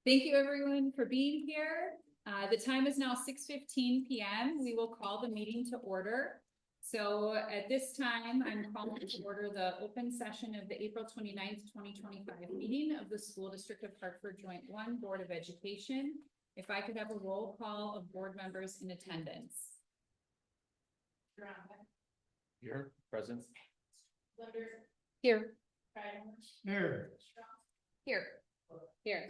Thank you everyone for being here. The time is now 6:15 p.m. We will call the meeting to order. So at this time, I'm calling to order the open session of the April 29th, 2025 meeting of the School District of Hartford Joint 1 Board of Education. If I could have a roll call of board members in attendance. Here, present. Here. Here. Here. Here.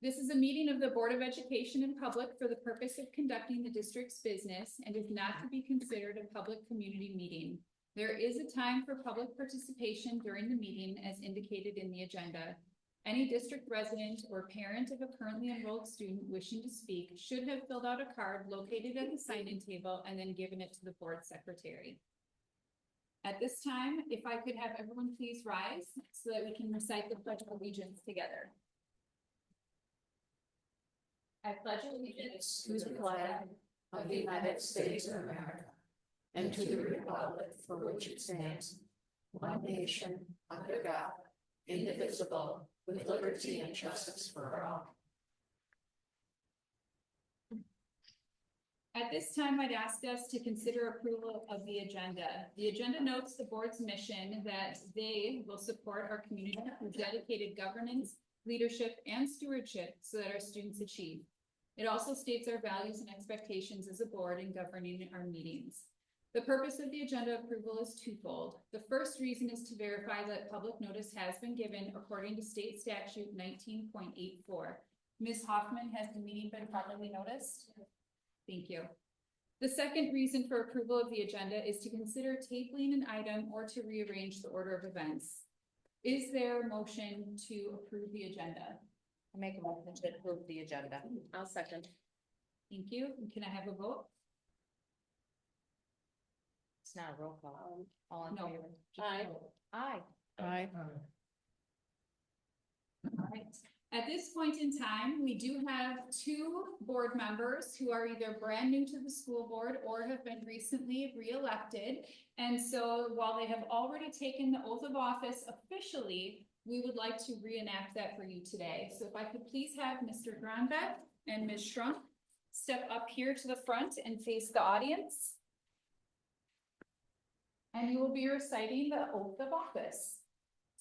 This is a meeting of the Board of Education in public for the purpose of conducting the district's business and is not to be considered a public community meeting. There is a time for public participation during the meeting as indicated in the agenda. Any district resident or parent of a currently enrolled student wishing to speak should have filled out a card located at the sign-in table and then given it to the board secretary. At this time, if I could have everyone please rise so that we can recite the Pledge of Allegiance together. I pledge allegiance to the flag of the United States of America and to the republic for which it stands, one nation, under God, indivisible, with liberty and justice for all. At this time, I'd ask us to consider approval of the agenda. The agenda notes the board's mission that they will support our community through dedicated governance, leadership, and stewardship so that our students achieve. It also states our values and expectations as a board in governing our meetings. The purpose of the agenda approval is twofold. The first reason is to verify that public notice has been given according to state statute 19.84. Ms. Hoffman, has the meeting been properly noticed? Thank you. The second reason for approval of the agenda is to consider tabling an item or to rearrange the order of events. Is there a motion to approve the agenda? I make a motion to approve the agenda. I'll second. Thank you. And can I have a vote? It's not a roll call. All in No. favor? Aye. Aye. Aye. All right. At this point in time, we do have two board members who are either brand new to the school board or have been recently re-elected. And so while they have already taken the oath of office officially, we would like to reenact that for you today. So if I could please have Mr. Gronbeck and Ms. Schrunk step up here to the front and face the audience. And you will be reciting the oath of office.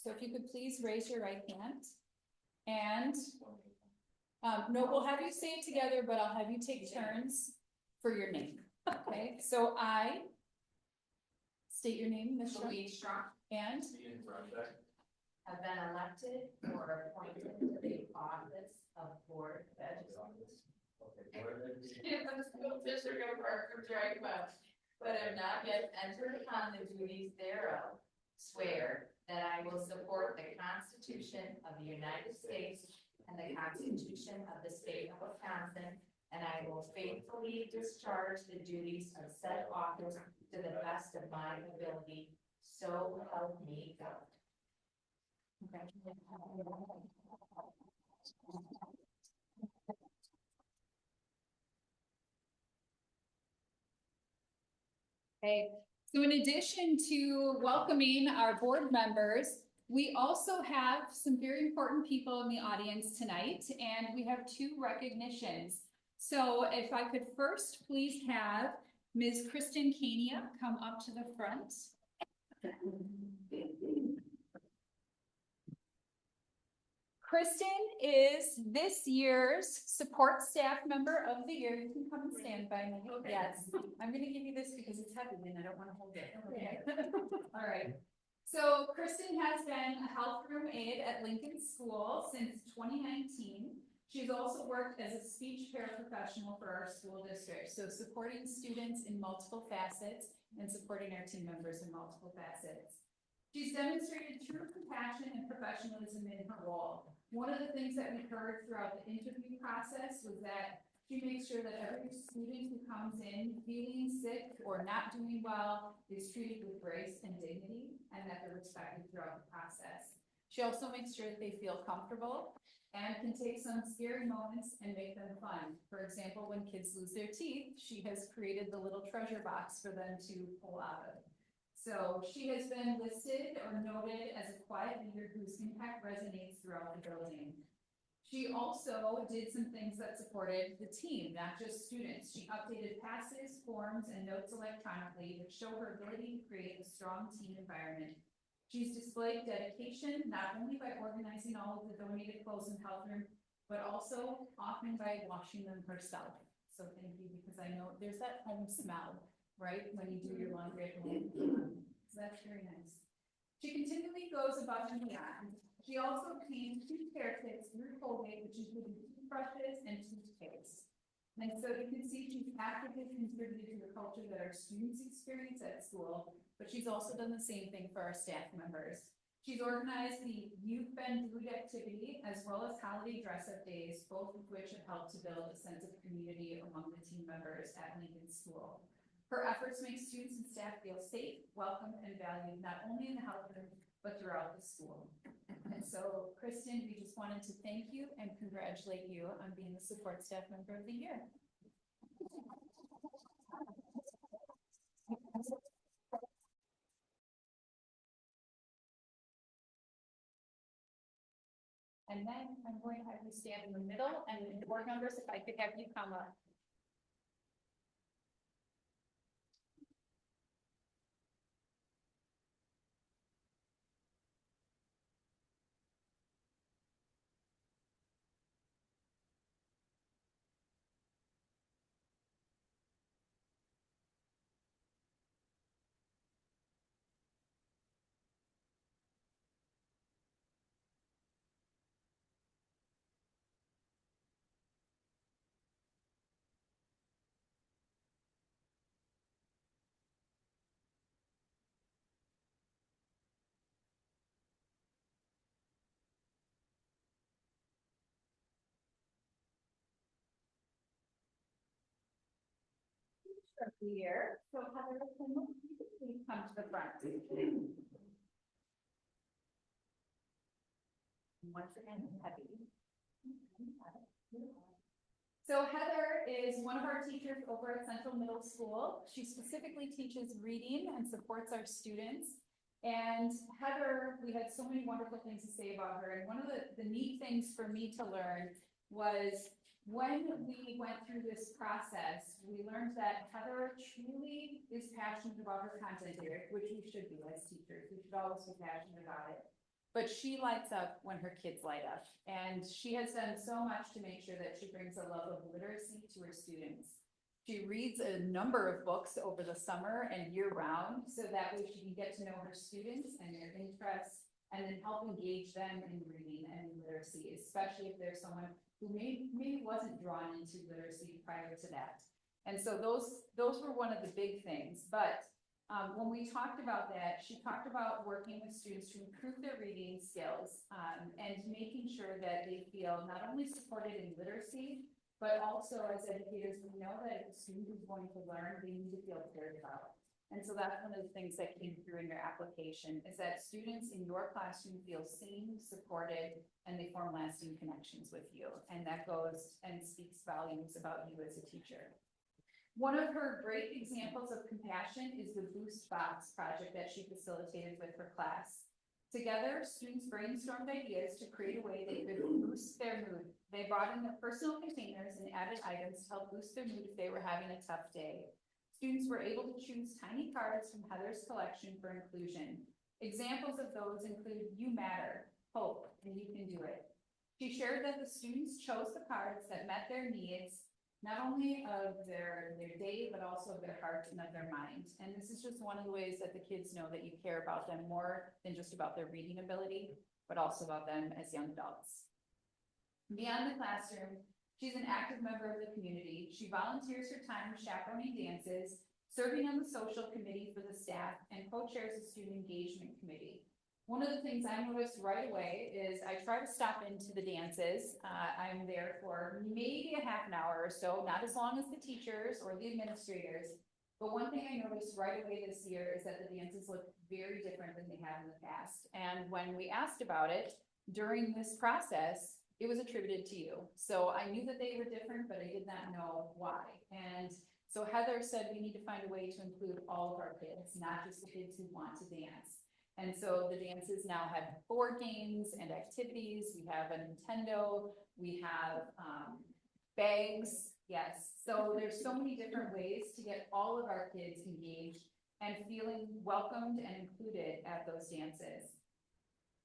So if you could please raise your right hand. And no, we'll have you say it together, but I'll have you take turns for your name. Okay, so I state your name, Ms. Strong, and have been elected or appointed to the office of Board of Education. In the school district of Hartford, but have not yet entered upon the duties thereof, swear that I will support the Constitution of the United States and the Constitution of the State of Wisconsin, and I will faithfully discharge the duties of said office to the best of my ability. So help me God. okay. So in addition to welcoming our board members, we also have some very important people in the audience tonight, and we have two recognitions. So if I could first please have Ms. Kristen Kania come up to the front. Kristen is this year's support staff member of the year. You can come and stand by me. Okay. Yes, I'm going to give you this because it's heavy and I don't want to hold it. Okay. All right. So Kristen has been a health room aide at Lincoln School since 2019. She's also worked as a speech paraprofessional for our school district, so supporting students in multiple facets and supporting our team members in multiple facets. She's demonstrated true compassion and professionalism in her role. One of the things that we heard throughout the interview process was that she makes sure that every student who comes in feeling sick or not doing well is treated with grace and dignity, and that they're respected throughout the process. She also makes sure that they feel comfortable and can take some scary moments and make them fun. For example, when kids lose their teeth, she has created the little treasure box for them to pull out of. So she has been listed or noted as a quiet leader whose impact resonates throughout the building. She also did some things that supported the team, not just students. She updated passes, forms, and notes electronically, which show her ability to create a strong team environment. She's displayed dedication, not only by organizing all of the donated clothes in the health room, but also often by washing them herself. So thank you, because I know there's that home smell, right, when you do your laundry at home. So that's very nice. She continually goes above and beyond. She also obtained 2 care kits through Colgate, which included toothbrushes and toothpaste. And so you can see she's actively contributed to the culture that our students experience at school, but she's also done the same thing for our staff members. She's organized the Youth Bend Food activity as well as holiday dress-up days, both of which have helped to build a sense of community among the team members at Lincoln School. Her efforts make students and staff feel safe, welcome, and valued, not only in the health room, but throughout the school. And so, Kristen, we just wanted to thank you and congratulate you on being the support staff member of the year. And then I'm going to have you stand in the middle, and the board members, if I could have you come up. Of the year. So Heather, can you please come to the front? Once again, heavy. So Heather is one of our teachers over at Central Middle School. She specifically teaches reading and supports our students. And Heather, we had so many wonderful things to say about her. And one of the neat things for me to learn was when we went through this process, we learned that Heather truly is passionate about her content area, which we should be as teachers. We should always be passionate about it. But she lights up when her kids light up. And she has done so much to make sure that she brings a love of literacy to her students. She reads a number of books over the summer and year round, so that way she can get to know her students and their interests, and then help engage them in reading and literacy, especially if there's someone who maybe wasn't drawn into literacy prior to that. And so those were one of the big things. But when we talked about that, she talked about working with students to improve their reading skills and making sure that they feel not only supported in literacy, but also as educators, we know that if a student is going to learn, they need to feel cared about. And so that's one of the things that came through in your application, is that students in your classroom feel seen, supported, and they form lasting connections with you. And that goes and speaks volumes about you as a teacher. One of her great examples of compassion is the Boost Box project that she facilitated with her class. Together, students brainstormed ideas to create a way they could boost their mood. They brought in their personal containers and added items to help boost their mood if they were having a tough day. Students were able to choose tiny cards from Heather's collection for inclusion. Examples of those include "You Matter," "Hope," and "You Can Do It." She shared that the students chose the cards that met their needs, not only of their day, but also of their heart and of their mind. And this is just one of the ways that the kids know that you care about them more than just about their reading ability, but also about them as young adults. Beyond the classroom, she's an active member of the community. She volunteers her time chaperoning dances, serving on the social committee for the staff, and co-chairs the student engagement committee. One of the things I noticed right away is I try to stop into the dances. I'm there for maybe a half an hour or so, not as long as the teachers or the administrators. But one thing I noticed right away this year is that the dances look very different than they have in the past. And when we asked about it during this process, it was attributed to you. So I knew that they were different, but I did not know why. And so Heather said we need to find a way to include all of our kids, not just the kids who want to dance. And so the dances now have board games and activities. We have a Nintendo, we have, bags, yes. So there's so many different ways to get all of our kids engaged and feeling welcomed and included at those dances.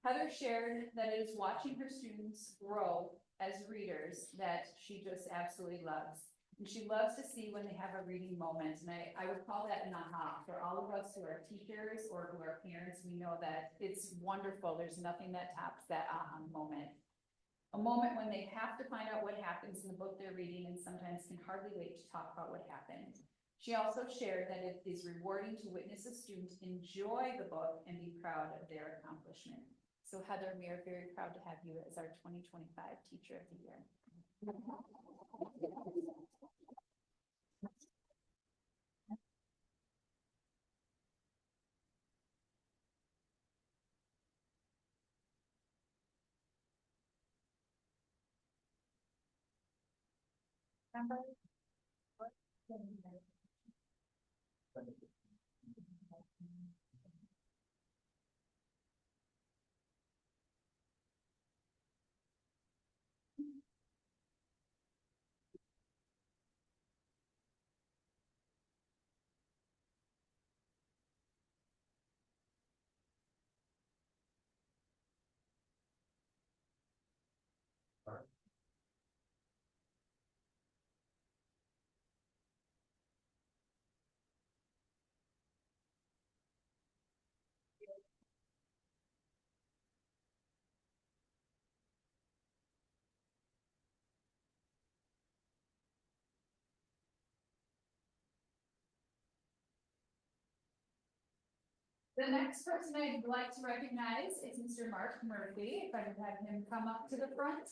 Heather shared that it is watching her students grow as readers that she just absolutely loves. And she loves to see when they have a reading moment. And I would call that an aha. For all of us who are teachers or who are parents, we know that it's wonderful. There's nothing that tops that aha moment. A moment when they have to find out what happens in the book they're reading and sometimes can hardly wait to talk about what happened. She also shared that it is rewarding to witness a student enjoy the book and be proud of their accomplishment. So Heather, we are very proud to have you as our 2025 Teacher of the Year. The next person I'd like to recognize is Mr. Mark Murphy. If I could have him come up to the front.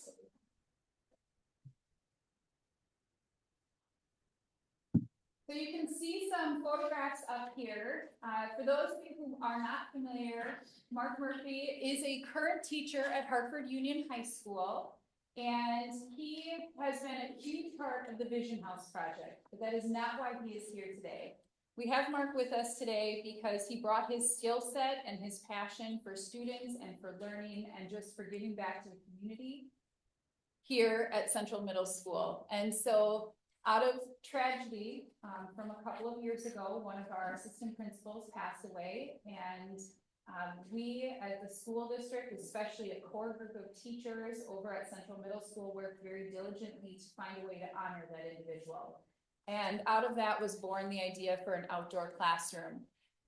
So you can see some photographs up here. For those of you who are not familiar, Mark Murphy is a current teacher at Hartford Union High School. And he has been a huge part of the Vision House project, but that is not why he is here today. We have Mark with us today because he brought his skill set and his passion for students and for learning and just for giving back to the community here at Central Middle School. And so out of tragedy, from a couple of years ago, one of our assistant principals passed away, and we as the school district, especially a core group of teachers over at Central Middle School, worked very diligently to find a way to honor that individual. And out of that was born the idea for an outdoor classroom.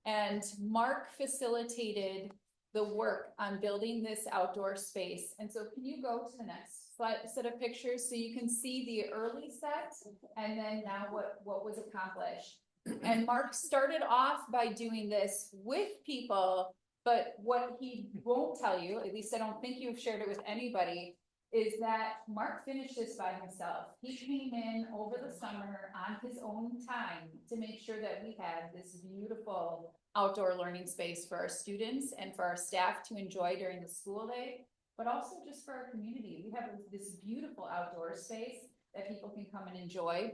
And Mark facilitated the work on building this outdoor space. And so can you go to the next set of pictures so you can see the early set and then now what was accomplished. And Mark started off by doing this with people, but what he won't tell you, at least I don't think you've shared it with anybody, is that Mark finished this by himself. He came in over the summer on his own time to make sure that we had this beautiful outdoor learning space for our students and for our staff to enjoy during the school day, but also just for our community. We have this beautiful outdoor space that people can come and enjoy,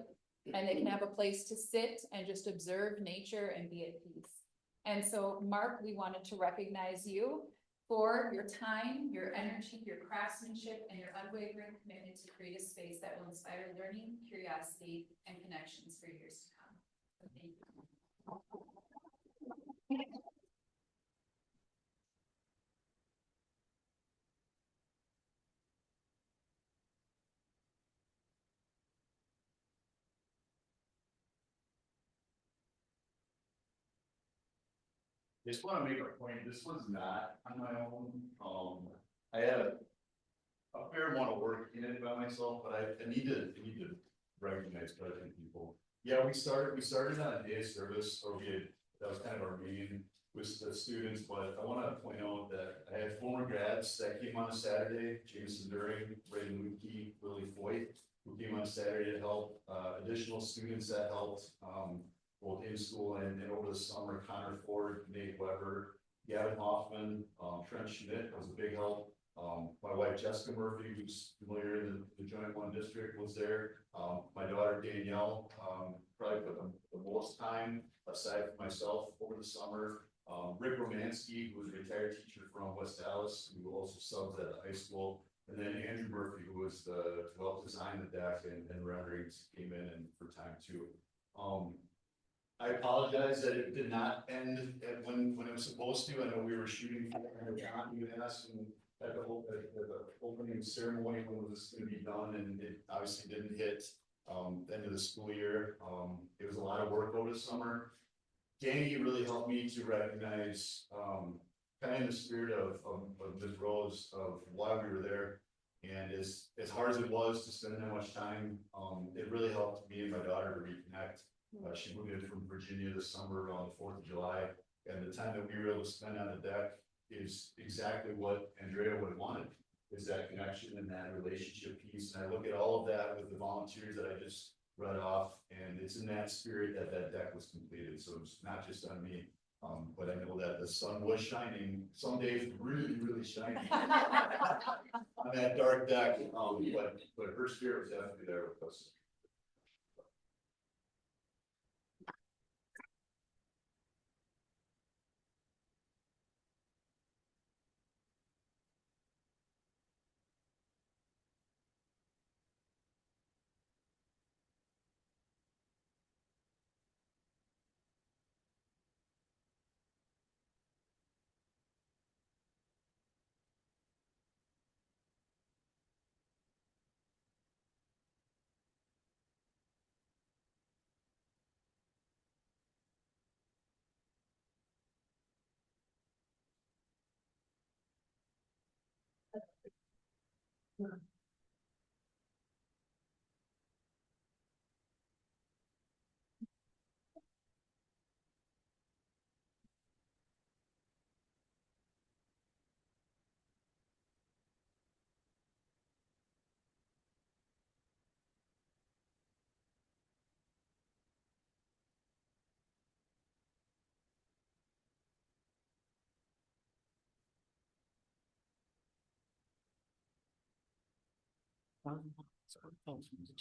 and they can have a place to sit and just observe nature and be at peace. And so, Mark, we wanted to recognize you for your time, your energy, your craftsmanship, and your unwavering commitment to create a space that will inspire learning, curiosity, and connections for years to come. So thank you. Just want to make a point, this was not on my own, I had a fair amount of work in it by myself, but I need to recognize other people. Yeah, we started on a day of service, or that was kind of our meeting with the students, but I want to point out that I had former grads that came on a Saturday, Jameson During, Braden Mookie, Willie Foyt, who came on Saturday to help, additional students that helped, both in school and over the summer. Connor Ford, Nate Weber, Gavin Hoffman, Trent Schmidt was a big help. My wife Jessica Murphy, who's familiar in the Joint One District, was there. My daughter Danielle, probably put the most time aside from myself over the summer. Rick Romansky, who was a retired teacher from West Dallas, who also subs at the high school. And then Andrew Murphy, who was who helped design the deck and renderings came in and for time too. I apologize that it did not end when it was supposed to. I know we were shooting for John, you asked and at the opening ceremony when it was gonna be done, and it obviously didn't hit the end of the school year. It was a lot of work over the summer. Danny really helped me to recognize, kind of in the spirit of Ms. Rose, of why we were there. And as hard as it was to spend that much time, it really helped me and my daughter to reconnect. She moved in from Virginia this summer around the 4th of July, and the time that we were able to spend on the deck is exactly what Andrea would have wanted, is that connection and that relationship piece. And I look at all of that with the volunteers that I just read off, and it's in that spirit that that deck was completed. So it's not just on me, but I know that the sun was shining, some days really, really shining on that dark deck, but her spirit was definitely there with us.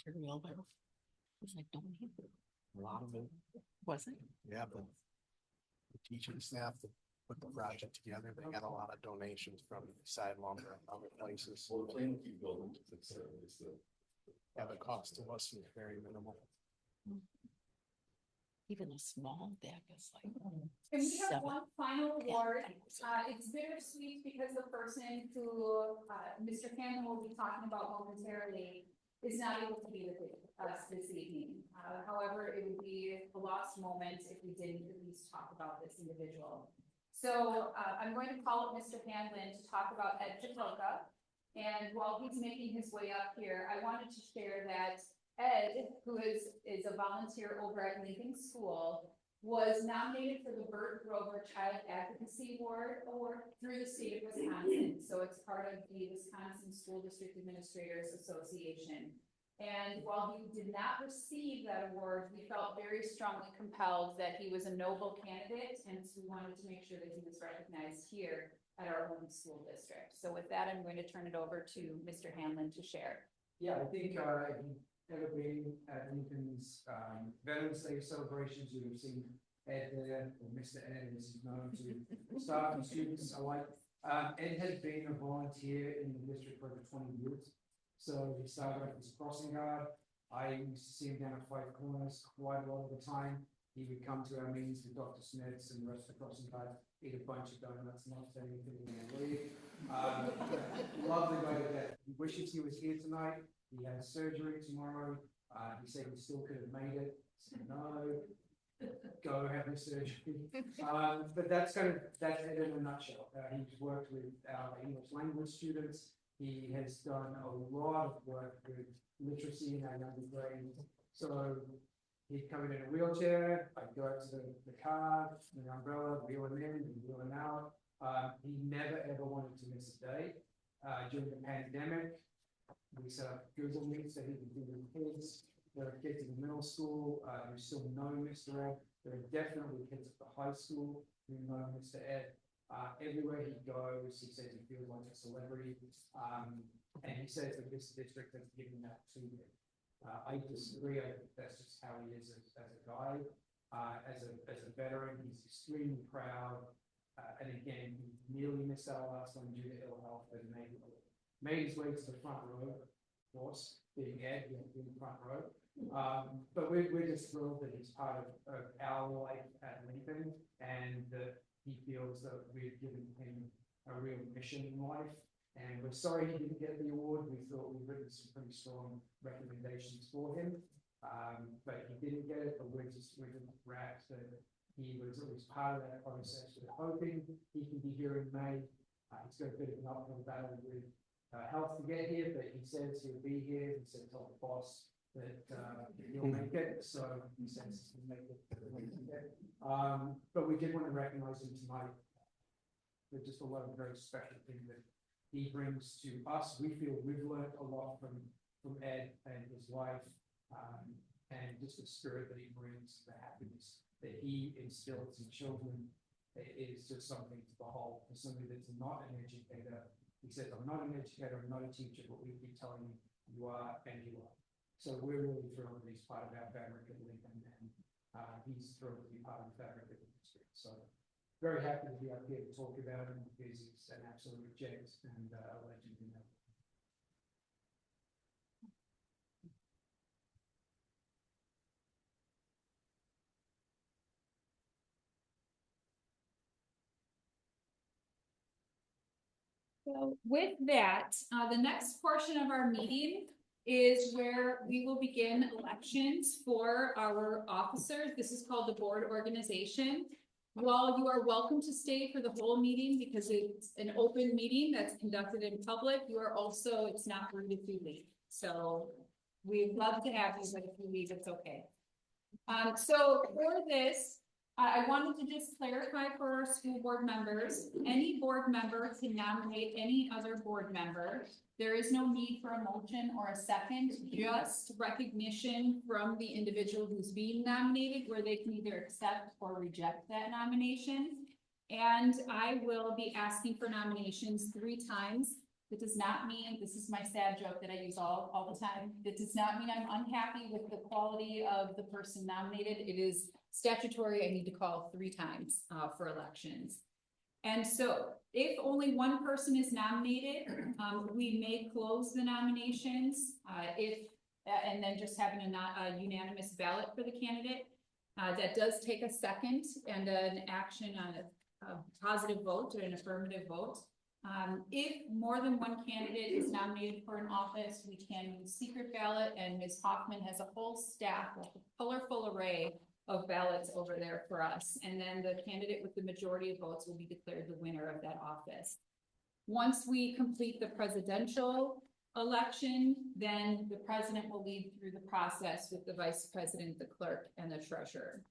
Material there. It's like, don't need it. A lot of it, Was it? yeah, but the teaching staff that put the project together, they got a lot of donations from Side Lumber and other places. Well, the plan to keep building, it's the. Yeah, the cost to us is very minimal. Even a small deck is like. And we have Seven. one final award. 10,000. It's bittersweet because the person who, Mr. Cannon will be talking about momentarily is not able to be with us this evening. However, it would be a lost moment if we didn't at least talk about this individual. So, I'm going to call up Mr. Hanlon to talk about Ed Chitoka. And while he's making his way up here, I wanted to share that Ed, who is a volunteer over at Lincoln School, was nominated for the Bert Grover Child Advocacy Award through the state of Wisconsin. So it's part of the Wisconsin School District Administrators Association. And while he did not receive that award, we felt very strongly compelled that he was a noble candidate, and so we wanted to make sure that he was recognized here at our home school district. So with that, I'm going to turn it over to Mr. Hanlon to share. Yeah, I think, ever been at Lincoln's, Veterans Day celebrations, you would have seen Ed there, or Mr. Ed, as he's known to staff and students alike. Ed has been a volunteer in the district for over 20 years. So he started off as a crossing guard. I used to see him down at Five Corners quite a lot of the time. He would come to our meetings with Dr. Smiths and the rest of the crossing guards, eat a bunch of donuts, not say anything and leave. Love the guy to death. He wishes he was here tonight. He has surgery tomorrow. He said he still could have made it. So no, go have the surgery. But that's it in a nutshell. He's worked with our English language students. He has done a lot of work with literacy in our younger grades. So he'd come in a wheelchair. I'd go out to the car, the umbrella, wheel him in and wheel him out. He never ever wanted to miss a day. During the pandemic, we set up Google Meets that he could do with kids. There are kids in the middle school who still know Mr. Ed. There are definitely kids at the high school who know Mr. Ed. Everywhere he goes, he says he feels like a celebrity. And he says that this district has given that to him. I disagree. I think that's just how he is as a guy. as a veteran, he's extremely proud. And again, he nearly missed out last one due to ill health and made his way to the front row, of course, being Ed, in the front row. But we're just thrilled that he's part of our life at Lincoln, and that he feels that we've given him a real mission in life. And we're sorry he didn't get the award. We thought we'd written some pretty strong recommendations for him. But he didn't get it, but we're just rapt that he was part of that process. We're hoping he can be here in May. He's got a bit of an uphill battle with health to get here, but he says he'll be here. He said, told the boss that he'll make it, so he says he'll make it. But we did want to recognize him tonight. There's just a lot of very special things that he brings to us. We feel we've learned a lot from Ed and his wife, and just the spirit that he brings, the happiness that he instills in children. It is just something to behold. For somebody that's not an educator, he says, I'm not an educator, I'm not a teacher, but we keep telling you, you are, and you are. So we're really thrilled that he's part of our fabric of Lincoln, and he's thrilled to be part of the fabric of the district. So very happy to be up here to talk about him, because he's an absolute gent and a legend in that. So with that, the next portion of our meeting is where we will begin elections for our officers. This is called the board organization. While you are welcome to stay for the whole meeting because it's an open meeting that's conducted in public, you are also, it's not rude if you leave. So we'd love to have you, but if you leave, it's okay. So for this, I wanted to just clarify for our school board members, any board member can nominate any other board member. There is no need for a motion or a second, just recognition from the individual who's being nominated, where they can either accept or reject that nomination. And I will be asking for nominations 3 times. That does not mean, this is my sad joke that I use all the time, that does not mean I'm unhappy with the quality of the person nominated. It is statutory. I need to call 3 times for elections. And so if only one person is nominated, we may close the nominations and then just having a unanimous ballot for the candidate. That does take a second and an action on a positive vote or an affirmative vote. If more than one candidate is nominated for an office, we can use secret ballot, and Ms. Hoffman has a whole staff with a colorful array of ballots over there for us. And then the candidate with the majority of votes will be declared the winner of that office. Once we complete the presidential election, then the president will lead through the process with the vice president, the clerk, and the treasurer.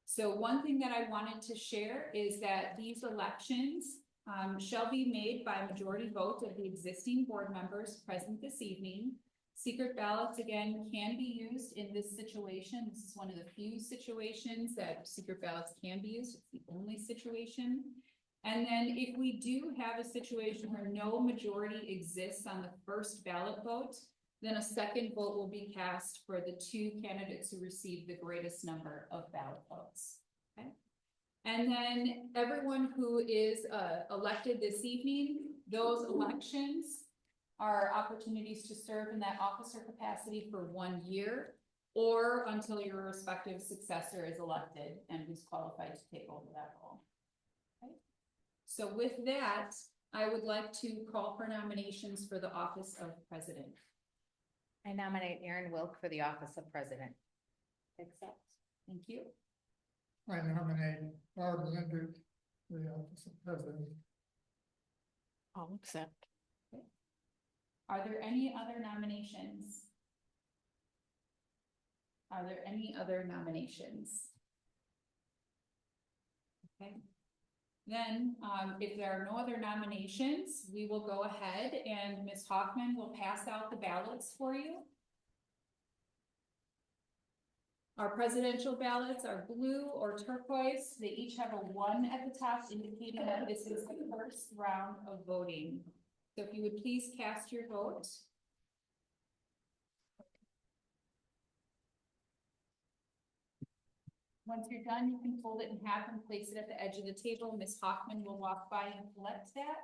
So one thing that I wanted to share is that these elections shall be made by a majority vote of the existing board members present this evening. Secret ballots, again, can be used in this situation. This is one of the few situations that secret ballots can be used. It's the only situation. And then if we do have a situation where no majority exists on the first ballot vote, then a second vote will be cast for the 2 candidates who receive the greatest number of ballot votes. Okay. And then everyone who is elected this evening, those elections are opportunities to serve in that officer capacity for 1 year or until your respective successor is elected and who's qualified to take over that role. Okay. So with that, I would like to call for nominations for the office of president. I nominate Aaron Wilk for the office of president. Accept. Thank you. I nominate Barb Linder for the office of president. I'll accept. Okay. Are there any other nominations? Are there any other nominations? Okay. Then, if there are no other nominations, we will go ahead and Ms. Hoffman will pass out the ballots for you. Our presidential ballots are blue or turquoise. They each have a 1 at the top, indicating that this is the first round of voting. So if you would please cast your vote. Once you're done, you can fold it in half and place it at the edge of the table. Ms. Hoffman will walk by and collect that.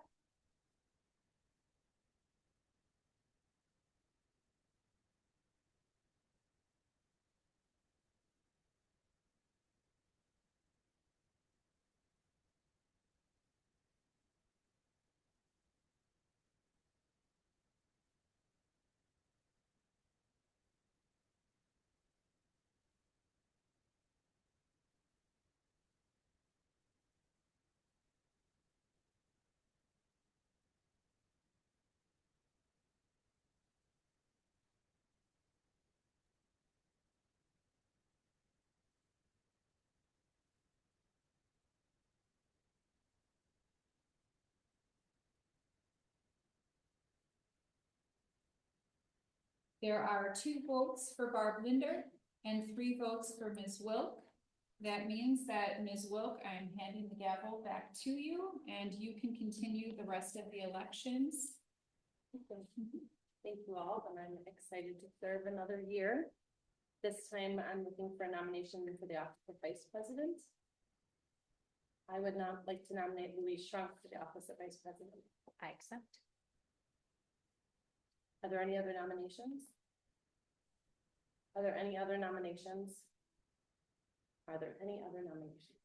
There are 2 votes for Barb Linder and 3 votes for Ms. Wilk. That means that Ms. Wilk, I'm handing the gavel back to you and you can continue the rest of the elections. Thank you all, and I'm excited to serve another year. This time I'm looking for a nomination for the office of Vice President. I would now like to nominate Louise Shrunk for the office of Vice President. I accept. Are there any other nominations? Are there any other nominations? Are there any other nominations?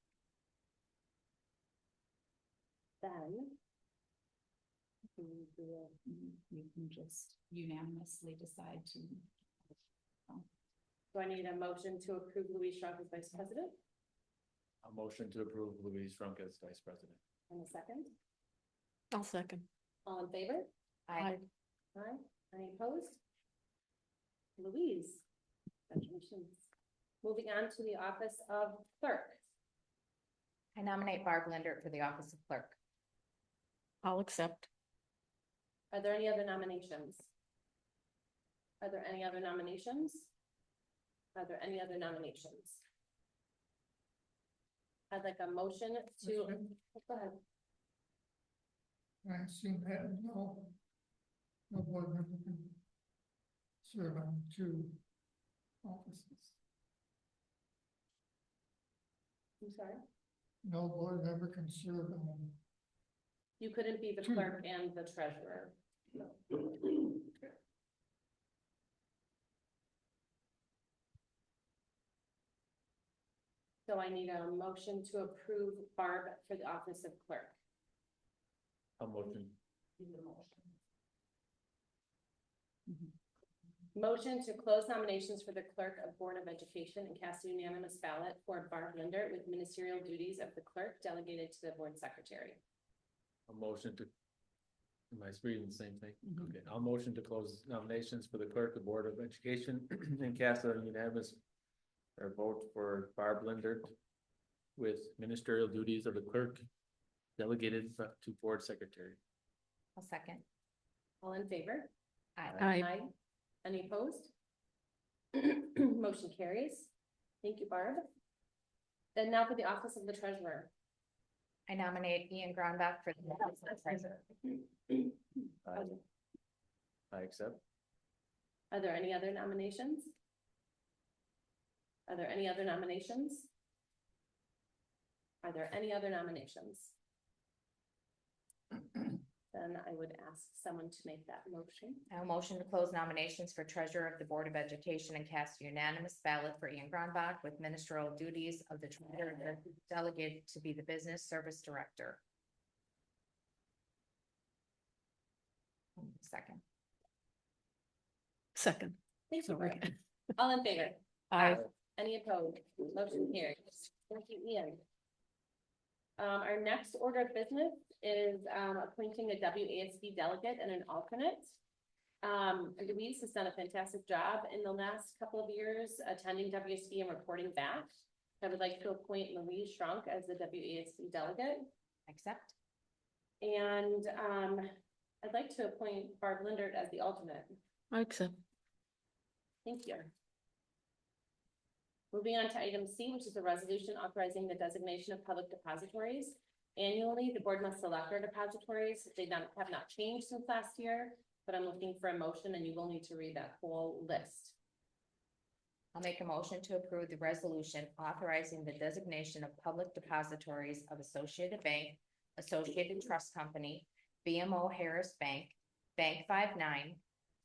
Then. You can just unanimously decide to. Do I need a motion to approve Louise Shrunk as Vice President? A motion to approve Louise Strunk as Vice President. And a second? I'll second. All in favor? I Aye. Any opposed? Louise. Congratulations. Moving on to the office of clerk. nominate Barb Linder for the office of clerk. I'll accept. Are there any other nominations? Are there any other nominations? Are there any other nominations? I'd like a motion to, go ahead. I assume that no board member can serve on 2 offices. I'm sorry. No board member can serve on. You couldn't be the clerk and the treasurer. So I need a motion to approve Barb for the office of clerk. A motion. Motion to close nominations for the clerk of Board of Education and cast a unanimous ballot for Barb Linder with ministerial duties of the clerk delegated to the board secretary. A motion to. Am I reading the same thing? Okay, I'll motion to close nominations for the clerk of Board of Education and cast a unanimous. Or vote for Barb Linder with ministerial duties of the clerk delegated to board secretary. I'll second. All in favor? Aye. Any opposed? Motion carries. Thank you, Barb. And now for the office of the treasurer. I nominate Ian Gronbach for the office of treasurer. I accept. Are there any other nominations? Are there any other nominations? Are there any other nominations? Then I would ask someone to make that motion. I will motion to close nominations for treasurer of the Board of Education and cast a unanimous ballot for Ian Gronbach with ministerial duties of the treasurer delegated to be the business service director. Second. Second. Thank you, Sorry. Barb. All in favor? Aye. Any opposed? Motion carries. Thank you, Ian. Our next order of business is appointing a WASB delegate and an alternate. Louise has done a fantastic job in the last couple of years attending WASB and reporting back. I would like to appoint Louise Shrunk as the WASB delegate. Accept. And I'd like to appoint Barb Linder as the alternate. I accept. Thank you. Moving on to item C, which is a resolution authorizing the designation of public depositories. Annually, the board must select our depositories. They have not changed since last year, but I'm looking for a motion and you will need to read that whole list. I'll make a motion to approve the resolution authorizing the designation of public depositories of Associated Bank, Associated Trust Company, BMO Harris Bank, Bank 59,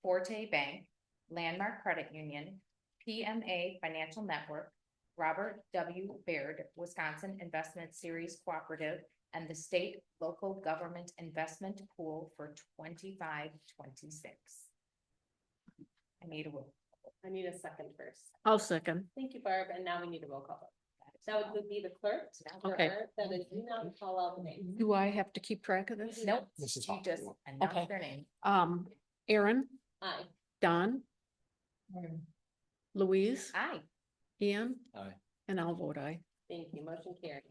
Forte Bank, Landmark Credit Union, PMA Financial Network, Robert W. Baird, Wisconsin Investment Series Cooperative, and the State Local Government Investment Pool for 25-26. I need a roll. I need a second first. I'll second. Thank you, Barb, and now we need a roll call. That would be the clerk. Okay. That is, you now call out the name. Do I have to keep track of this? Nope, This is you all. just announce Okay. their name. Aaron, Aye. Don, Louise, Aye. Ian, Aye. and I'll vote aye. Thank you. Motion carries.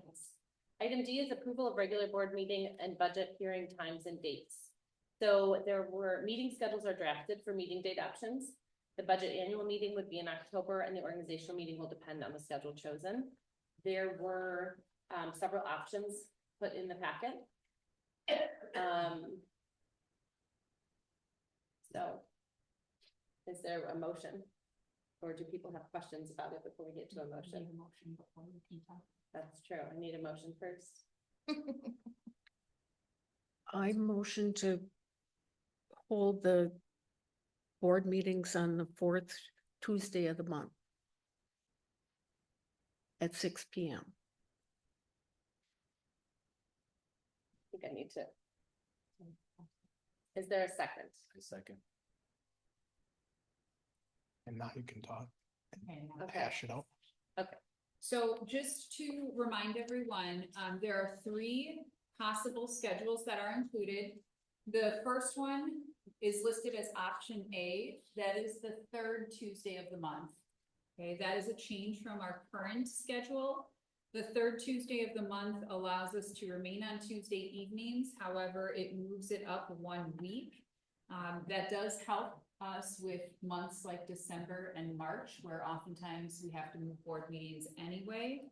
Item D is approval of regular board meeting and budget hearing times and dates. So there were, meeting schedules are drafted for meeting date options. The budget annual meeting would be in October and the organizational meeting will depend on the schedule chosen. There were several options put in the packet. So is there a motion? Or do people have questions about it before we get to a motion? That's true. I need a motion first. I motion to hold the board meetings on the fourth Tuesday of the month at 6 p.m. I think I need to. Is there a second? I second. And now you can talk and Okay. hash it out. So just to remind everyone, there are 3 possible schedules that are included. The first one is listed as option A. That is the 3rd Tuesday of the month. Okay, that is a change from our current schedule. The 3rd Tuesday of the month allows us to remain on Tuesday evenings. However, it moves it up 1 week. That does help us with months like December and March, where oftentimes we have to move board meetings anyway.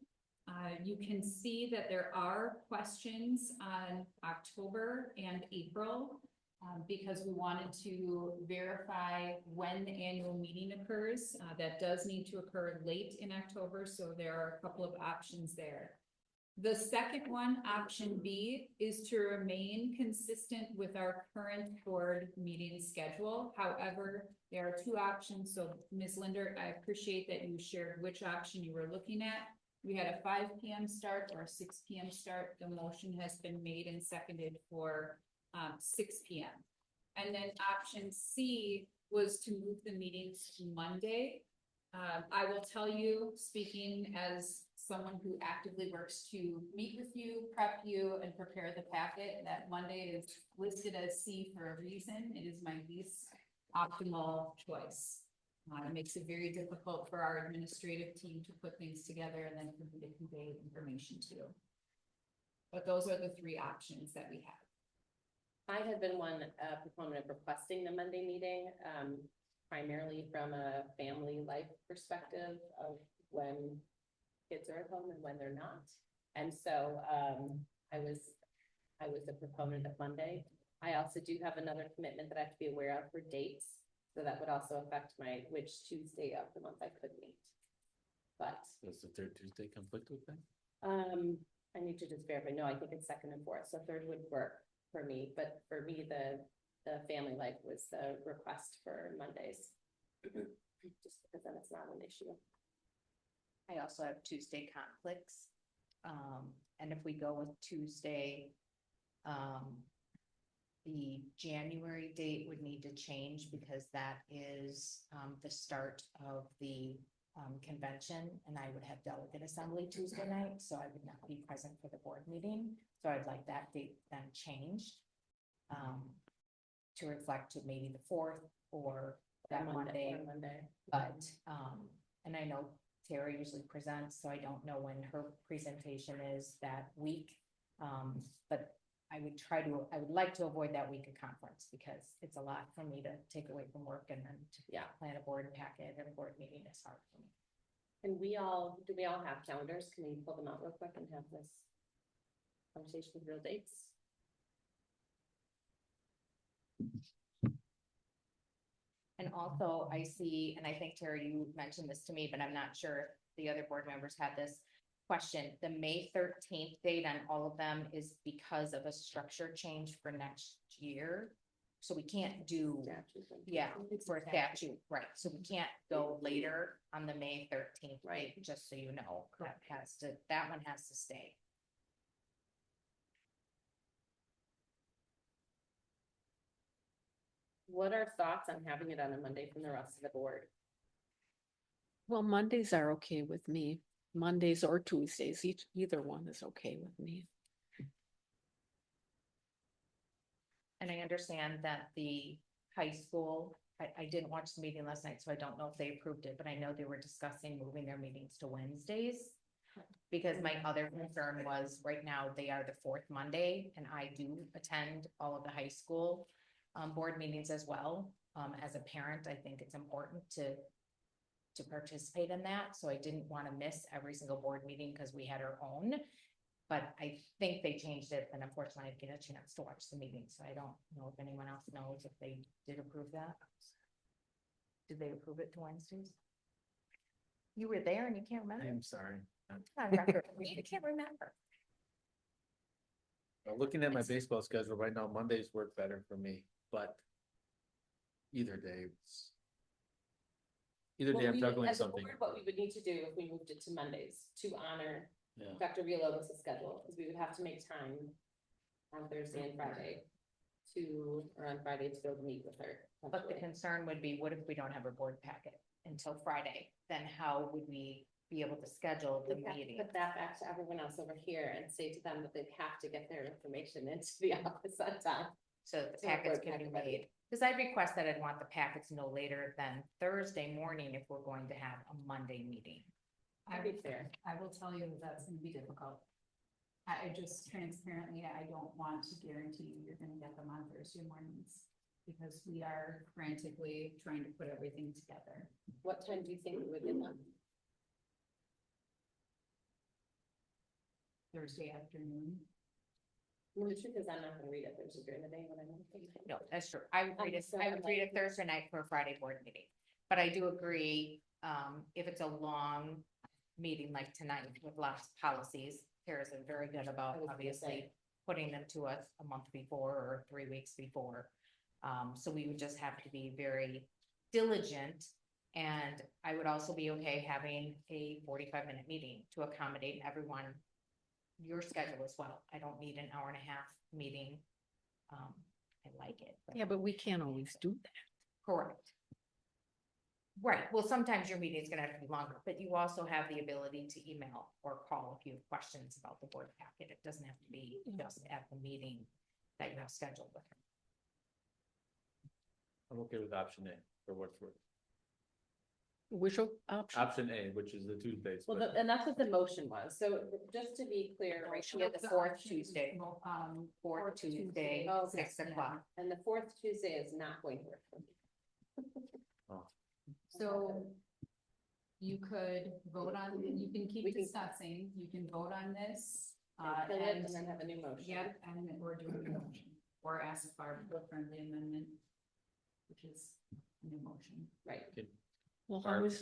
You can see that there are questions on October and April because we wanted to verify when the annual meeting occurs. That does need to occur late in October, so there are a couple of options there. The second one, option B, is to remain consistent with our current board meeting schedule. However, there are 2 options. So Ms. Linder, I appreciate that you shared which option you were looking at. We had a 5 p.m. start or a 6 p.m. start. The motion has been made and seconded for 6 p.m. And then option C was to move the meetings to Monday. I will tell you, speaking as someone who actively works to meet with you, prep you, and prepare the packet, that Monday is listed as C for a reason. It is my least optimal choice. It makes it very difficult for our administrative team to put things together and then for me to convey information to. But those are the 3 options that we have. I have been one proponent of requesting the Monday meeting, primarily from a family life perspective of when kids are at home and when they're not. And so I was a proponent of Monday. I also do have another commitment that I have to be aware of for dates. So that would also affect which Tuesday of the month I could meet. But Does the 3rd Tuesday conflict with that? I need to just verify. No, I think it's 2nd and 4th. So 3rd would work for me, but for me, the family life was the request for Mondays. Just because then it's not an issue. I also have Tuesday conflicts. And if we go with Tuesday, the January date would need to change because that is the start of the convention, and I would have delegate assembly Tuesday night, so I would not be present for the board meeting. So I'd like that date then changed to reflect to maybe the 4th or that Monday. But and I know Tara usually presents, so I don't know when her presentation is that week. But I would like to avoid that week of conference because it's a lot for me to take away from work and then to plan a board packet and a board meeting is hard for me. And do we all have calendars? Can we pull them out real quick and have this conversation with real dates? And also I see, and I think Terry, you mentioned this to me, but I'm not sure if the other board members had this question. The May 13th date on all of them is because of a structure change for next year. So we can't do, yeah, for a statute, right? So we can't go later on the May 13th, right? Just so you know, that one has to stay. What are thoughts on having it on a Monday from the rest of the board? Well, Mondays are okay with me. Mondays or Tuesdays, either one is okay with me. And I understand that the high school, I didn't watch the meeting last night, so I don't know if they approved it, but I know they were discussing moving their meetings to Wednesdays. Because my other concern was, right now, they are the fourth Monday, and I do attend all of the high school board meetings as well. As a parent, I think it's important to participate in that, so I didn't want to miss every single board meeting because we had our own. But I think they changed it, and unfortunately, I didn't get a chance to watch the meeting, so I don't know if anyone else knows if they did approve that. Did they approve it to Wednesdays? You were there and you can't remember? I'm sorry. On record, you can't remember. Looking at my baseball schedule right now, Mondays work better for me, but either day. Either day I'm juggling something. What we would need to do if we moved it to Mondays to honor Yeah. Dr. Villalobos' schedule, is we would have to make time on Thursday and Friday or on Friday to go meet with her. But the concern would be, what if we don't have a board packet until Friday? Then how would we be able to schedule the We have to meeting? put that back to everyone else over here and say to them that they have to get their information into the office on time. So the So packets board can be packet ready. made, because I'd request that I'd want the packets no later than Thursday morning if we're going to have a Monday meeting. I'd be fair. I will tell you that's gonna be difficult. I just transparently, I don't want to guarantee you're gonna get them on Thursday mornings. Because we are frantically trying to put everything together. What time do you think we would get them? Thursday afternoon. Well, the truth is, I'm not gonna read it Thursday during the day when I'm. No, that's true. I would read it, So I would I'm read it like- Thursday night for a Friday board meeting. But I do agree, if it's a long meeting like tonight with lots of policies, Tara's been very good about I was gonna obviously say. putting them to us a month before or 3 weeks before. So we would just have to be very diligent. And I would also be okay having a 45-minute meeting to accommodate everyone, your schedule as well. I don't need an hour and a half meeting. I like it. Yeah, but we can't always do that. Correct. Right, well, sometimes your meeting is gonna have to be longer, but you also have the ability to email or call if you have questions about the board packet. It doesn't have to be just at the meeting that you have scheduled with her. I'm okay with option A for what's worth. Which option? Option A, which is the Tuesdays. Well, but- and that's what the motion was, so just to be clear, right, She had the fourth Tuesday. Fourth Tuesday, Oh, okay. 6 o'clock. and the fourth Tuesday is not going to work for me. So you could vote on, you can keep We can- discussing, you can vote on this. Kill it and then have a new motion. Yep, and then we're doing a motion, or ask for a friendly amendment, which is a new motion. Right, Well, Barb?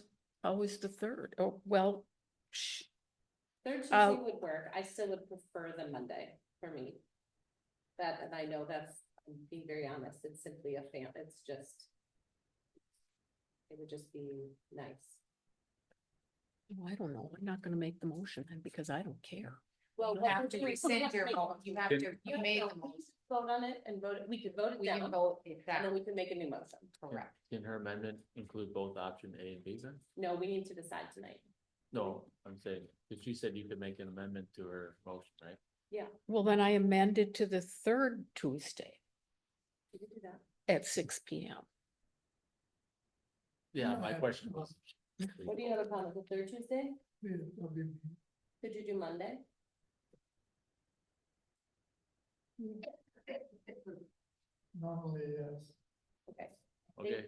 how is the third? Oh, well, third Tuesday would work, I still would prefer the Monday for me. That, and I know that's, I'm being very honest, it's simply it's just. It would just be nice. I don't know. I'm not gonna make the motion then because I don't care. Well, You have to rescind your vote. You have to, you made the motion. Vote on it and vote it, we could vote it We can down, vote and then exactly, we can make a new motion. correct. Can her amendment include both option A and B then? No, we need to decide tonight. No, I'm saying, because she said you could make an amendment to her motion, right? Well, then I amended to the third Tuesday You can do that. at 6 p.m. Yeah, my question was. What do you have a problem with the third Tuesday? Could you do Monday? Normally, yes. Okay, Okay,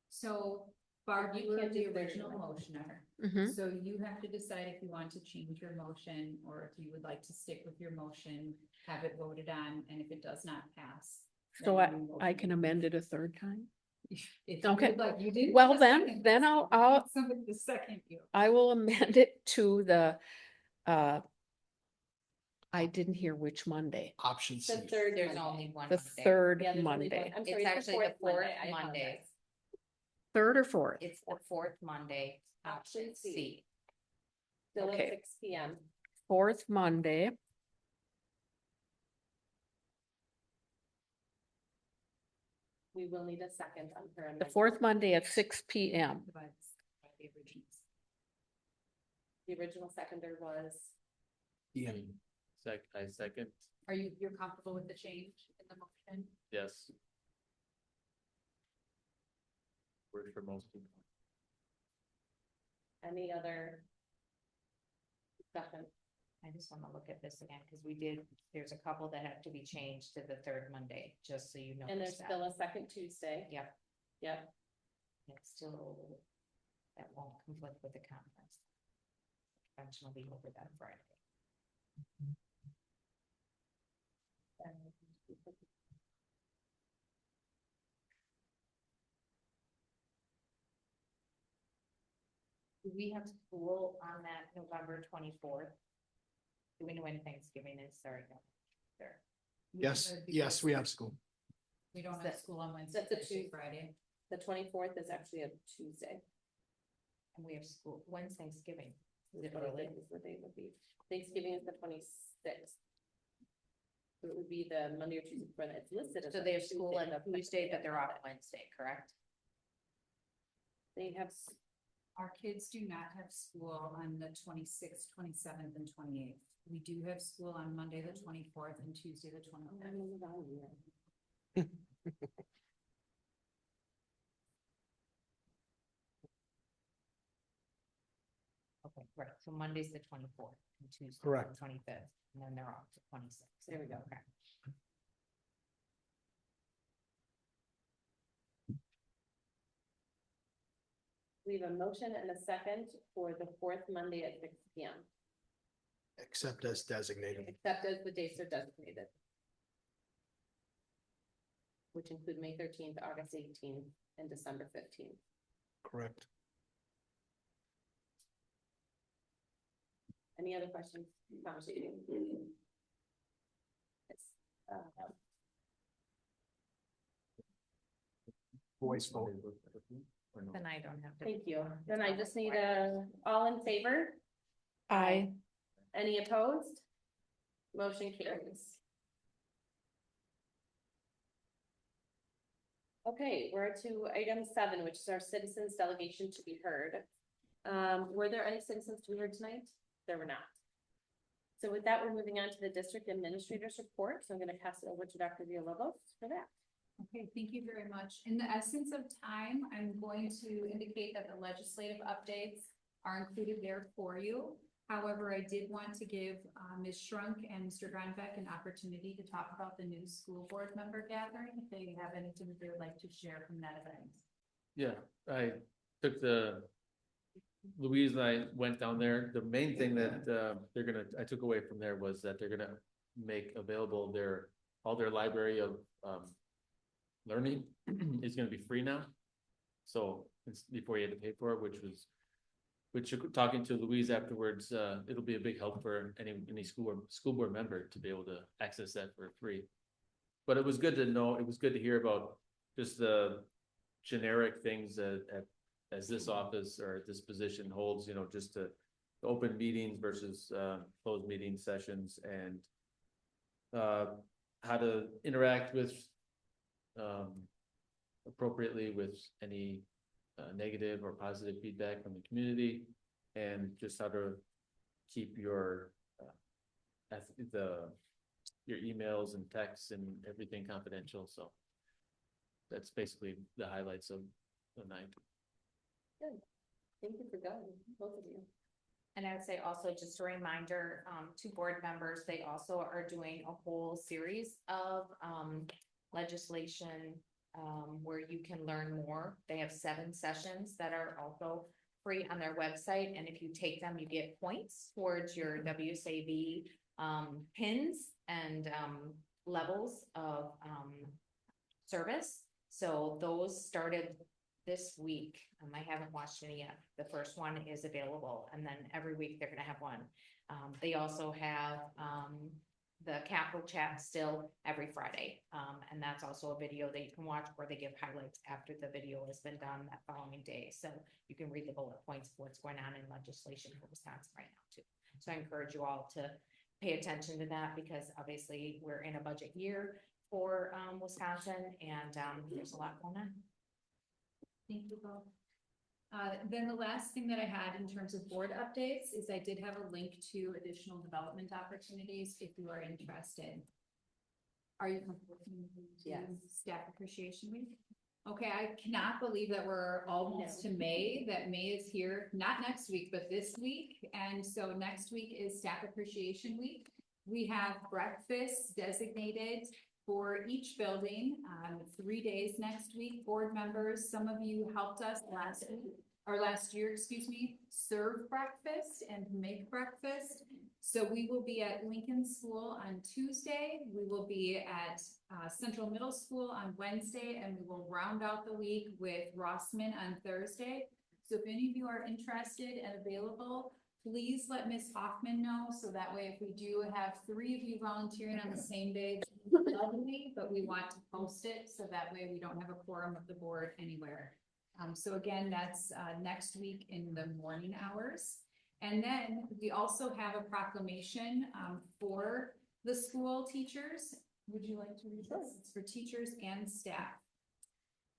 So Barb, You you were can't the do Thursday original night. motioner, Mhm. so you have to decide if you want to change your motion, or if you would like to stick with your motion, have it voted on, and if it does not pass. So then you I motion can to- amend it a third time? If Okay. you'd like, you didn't. Well, just then- second then this. I'll- I I'll- need Somebody to second you. I will amend it to the, I didn't hear which Monday, Option C. The third There's Monday. only one the Monday. third Yeah, there's only Monday, one. I'm It's sorry, actually the fourth I Monday. apologize. third or fourth? It's the fourth Monday, option Option C. C. Still at Okay. 6 p.m. Fourth Monday, We will need a second on her. the amendment. fourth Monday at 6 p.m. By the originals. The original seconder was, Yeah. I second, You're comfortable with the change in the motion? yes. Works for most people. any other discussion? I just wanna look at this again, cause there's a couple that have to be changed to the third Monday, just so you know. And there's still a second Tuesday. Yep, Yep. it's still, that won't conflict with the conference. Convention will be over that Friday. Do we have school on that November 24th? Do we know when Thanksgiving is? Sorry. no. There. Yes, yes, we have school. We don't have That- school on Wednesday, that's a Thursday, Tuesday. Friday. The 24th is actually a Tuesday. And we have school, when's Thanksgiving? Is The it early? 25th is the date would be. Thanksgiving is the 26th. So it would be the Monday or Tuesday before that. It's listed as. So a they have school Tuesday, on Tuesday, but they're off Wednesday, correct? They have, Our kids do not have school on the 26th, 27th, and 28th. We do have school on Monday, the 24th, and Tuesday, the 25th. Okay, right, so Monday's the 24th and Tuesday. Correct. 25th, and then they're off to 26th. There we go. Okay. we have a motion and a second for the fourth Monday at 6 p.m. Except as designated. Except as the dates are designated. Which include May 13th, August 18th, and December 15th. Correct. Any other questions, conversation? Yes. Voice vote. Or no? Then I don't have to. Thank you. Then I just need all in favor? I, Any opposed? Motion carries. Okay, we're to item 7, which is our citizens delegation to be heard. Were there any citizens to be heard tonight? There were not. So with that, we're moving on to the district administrator's report. So I'm gonna pass it over to Dr. Villalobos for that. Okay, thank you very much. In the essence of time, I'm going to indicate that the legislative updates are included there for you. However, I did want to give Ms. Shrunk and Mr. Grunbeck an opportunity to talk about the new school board member gathering, if they have anything that they would like to share from that event. Yeah, I took Louise and I went down there. The main thing that I took away from there was that they're gonna make available all their library of learning is gonna be free now. So it's before you had to pay for it, which talking to Louise afterwards, it'll be a big help for any school board member to be able to access that for free. But it was good to know, it was good to hear about just the generic things as this office or this position holds, just the open meetings versus closed meeting sessions and how to interact with appropriately with any negative or positive feedback from the community, and just how to keep your emails and texts and everything confidential. So that's basically the highlights of the night. Good. Thank you for going, both of you. And I would say also just a reminder, to board members, they also are doing a whole series of legislation where you can learn more. They have 7 sessions that are also free on their website, and if you take them, you get points towards your WSAV pins and levels of service. So those started this week. I haven't watched any yet. The first one is available, and then every week they're gonna have one. They also have, the capital chat still every Friday. And that's also a video that you can watch where they give highlights after the video has been done that following day. So you can read the bullet points of what's going on in legislation for Wisconsin right now too. So I encourage you all to pay attention to that because obviously we're in a budget year for Wisconsin and there's a lot going on. Thank you both. Then the last thing that I had in terms of board updates is I did have a link to additional development opportunities if you are interested. Are you comfortable? Yes. Staff Appreciation Week? Okay, I cannot believe that we're almost to May, that May is here, not next week, but this week. And so next week is Staff Appreciation Week. We have breakfast designated for each building, 3 days next week. Board members, some of you helped us last year, serve breakfast and make breakfast. So we will be at Lincoln School on Tuesday. We will be at Central Middle School on Wednesday, and we will round out the week with Rossman on Thursday. So if any of you are interested and available, please let Ms. Hoffman know, so that way if we do have 3 of you volunteering on the same day, it's lovely, but we want to post it, so that way we don't have a quorum of the board anywhere. So again, that's next week in the morning hours. And then we also have a proclamation for the school teachers. Would you like to read this? It's for teachers and staff.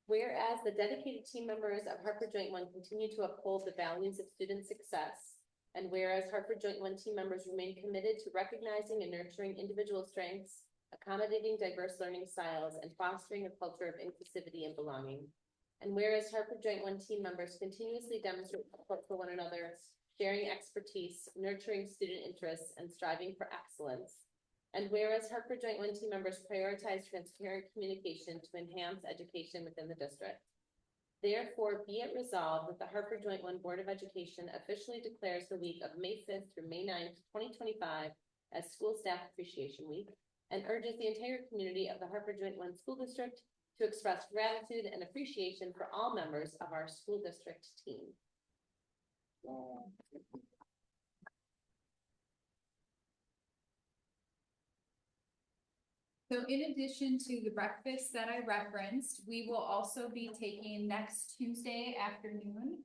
Whereas the dedicated team members of Hartford Joint One continue to uphold the values of student success, and whereas Hartford Joint One team members remain committed to recognizing and nurturing individual strengths, accommodating diverse learning styles, and fostering a culture of inclusivity and belonging. And whereas Hartford Joint One team members continuously demonstrate support for one another, sharing expertise, nurturing student interests, and striving for excellence. And whereas Hartford Joint One team members prioritize transparent communication to enhance education within the district. Therefore, be it resolved that the Hartford Joint One Board of Education officially declares the week of May 5th through May 9th, 2025 as School Staff Appreciation Week, and urges the entire community of the Hartford Joint One School District to express gratitude and appreciation for all members of our school district team. So in addition to the breakfast that I referenced, we will also be taking next Tuesday afternoon.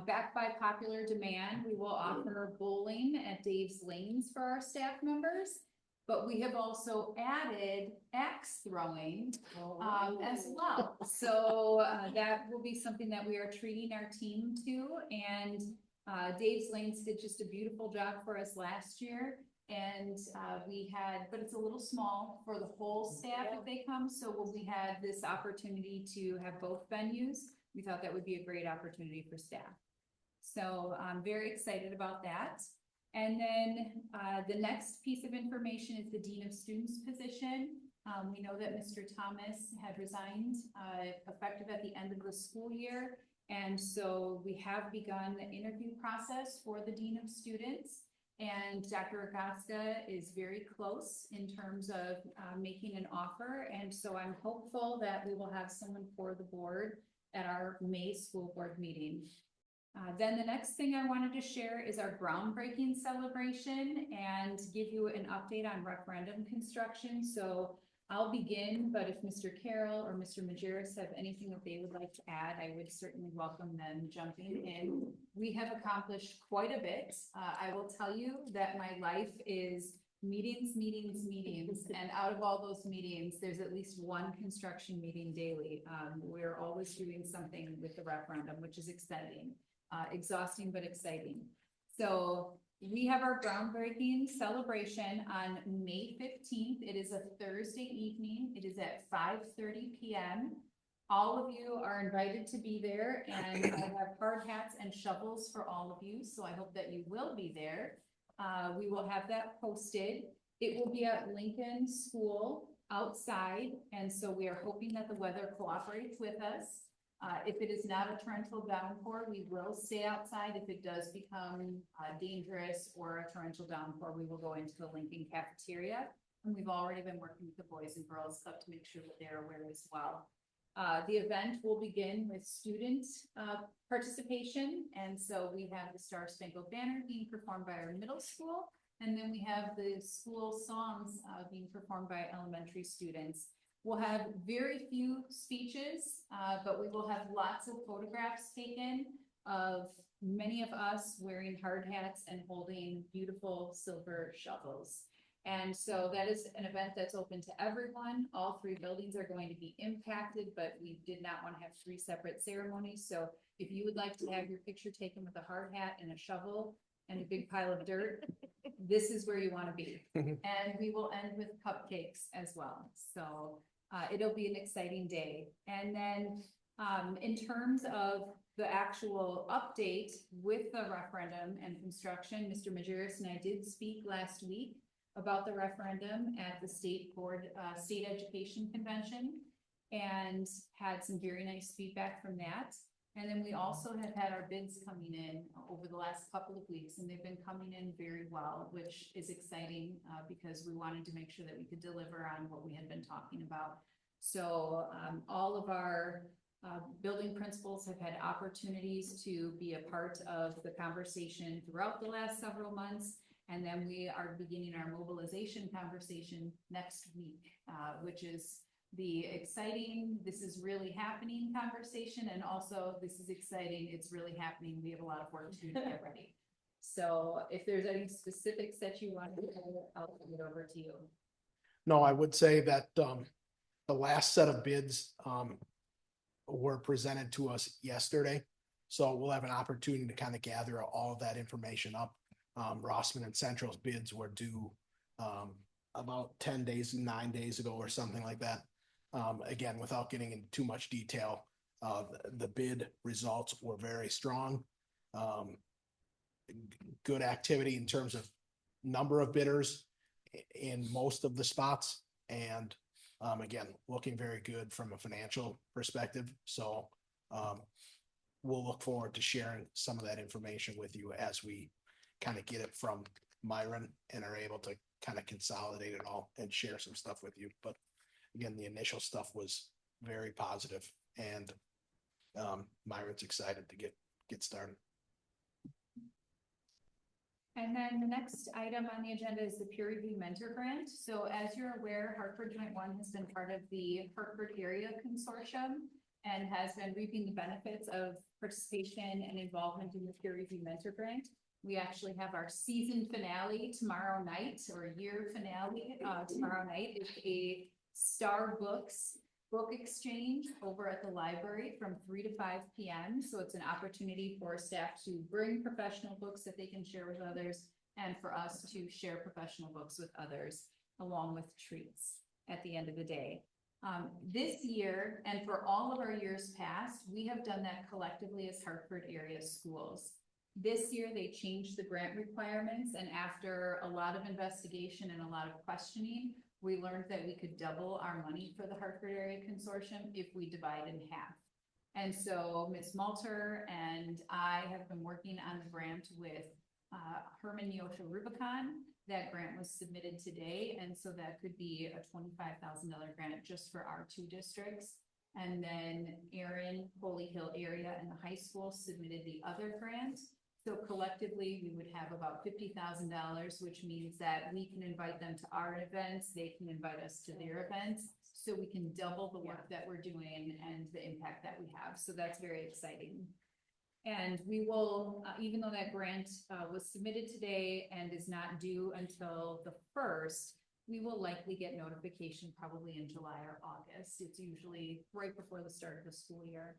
Backed by popular demand, we will offer bowling at Dave's Lanes for our staff members. But we have also added axe throwing as well. So that will be something that we are treating our team to. And Dave's Lanes did just a beautiful job for us last year. And but it's a little small for the whole staff if they come. So we had this opportunity to have both venues. We thought that would be a great opportunity for staff. So I'm very excited about that. And then the next piece of information is the Dean of Students position. We know that Mr. Thomas had resigned effective at the end of the school year. And so we have begun the interview process for the Dean of Students. And Dr. Agasta is very close in terms of making an offer. And so I'm hopeful that we will have someone for the board at our May school board meeting. Then the next thing I wanted to share is our groundbreaking celebration and give you an update on referendum construction. So I'll begin, but if Mr. Carroll or Mr. Majerus have anything that they would like to add, I would certainly welcome them jumping in. We have accomplished quite a bit. I will tell you that my life is meetings, and out of all those meetings, there's at least one construction meeting daily. We're always doing something with the referendum, which is exciting. Exhausting but exciting. So we have our groundbreaking celebration on May 15th. It is a Thursday evening. It is at 5:30 p.m. All of you are invited to be there, and I have hard hats and shovels for all of you. So I hope that you will be there. We will have that posted. It will be at Lincoln School outside, and so we are hoping that the weather cooperates with us. If it is not a torrential downpour, we will stay outside. If it does become dangerous or a torrential downpour, we will go into the Lincoln cafeteria. And we've already been working with the Boys and Girls Club to make sure that they're aware as well. The event will begin with student participation, and so we have the Star Spangled Banner being performed by our middle school, and then we have the school songs being performed by elementary students. We'll have very few speeches, but we will have lots of photographs taken of many of us wearing hard hats and holding beautiful silver shovels. And so that is an event that's open to everyone. All three buildings are going to be impacted, but we did not want to have three separate ceremonies. So if you would like to have your picture taken with a hard hat and a shovel and a big pile of dirt, this is where you want to be. And we will end with cupcakes as well. So it'll be an exciting day. And then in terms of the actual update with the referendum and construction, Mr. Majerus and I did speak last week about the referendum at the state board, state education convention, and had some very nice feedback from that. And then we also have had our bids coming in over the last couple of weeks, and they've been coming in very well, which is exciting because we wanted to make sure that we could deliver on what we had been talking about. So all of our building principals have had opportunities to be a part of the conversation throughout the last several months. And then we are beginning our mobilization conversation next week, which is the exciting, this is really happening conversation. And also this is exciting, it's really happening. We have a lot of work to do to get ready. So if there's any specifics that you want to know, I'll turn it over to you. No, I would say that the last set of bids were presented to us yesterday. So we'll have an opportunity to kind of gather all of that information up. Rossman and Central's bids were due about 9 days ago or something like that. Again, without getting into too much detail, the bid results were very strong. Good activity in terms of number of bidders in most of the spots, and again, looking very good from a financial perspective. So we'll look forward to sharing some of that information with you as we kind of get it from Myron and are able to kind of consolidate it all and share some stuff with you. But again, the initial stuff was very positive, and Myron's excited to get started. And then the next item on the agenda is the peer review mentor grant. So as you're aware, Hartford Joint One has been part of the Hartford Area Consortium and has been reaping the benefits of participation and involvement in the peer review mentor grant. We actually have our season finale tomorrow night, or year finale tomorrow night. It's a Star Books book exchange over at the library from 3 to 5 p.m. So it's an opportunity for staff to bring professional books that they can share with others, and for us to share professional books with others, along with treats at the end of the day. This year, and for all of our years past, we have done that collectively as Hartford area schools. This year, they changed the grant requirements, and after a lot of investigation and a lot of questioning, we learned that we could double our money for the Hartford Area Consortium if we divide in half. And so Ms. Malter and I have been working on the grant with Herman Yosha Rubicon. That grant was submitted today, and so that could be a $25,000 grant just for our 2 districts. And then Erin, Holy Hill area, and the high school submitted the other grant. So collectively, we would have about $50,000, which means that we can invite them to our events, they can invite us to their events, so we can double the work that we're doing and the impact that we have. So that's very exciting. And we will, even though that grant was submitted today and is not due until the 1st, we will likely get notification probably in July or August. It's usually right before the start of the school year.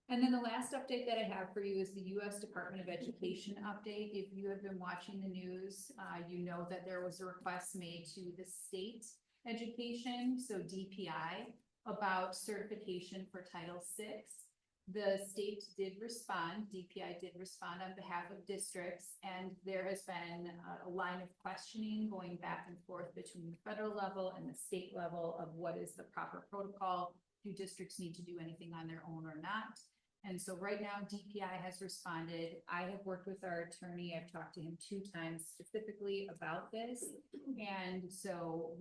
And then the last update that I have for you is the U.S. Department of Education update. If you have been watching the news, you know that there was a request made to the state education, so DPI, about certification for Title VI. The state did respond, DPI did respond on behalf of districts, and there has been a line of questioning going back and forth between the federal level and the state level of what is the proper protocol. Do districts need to do anything on their own or not? And so right now DPI has responded. I have worked with our attorney. I've talked to him 2 times specifically about this. And so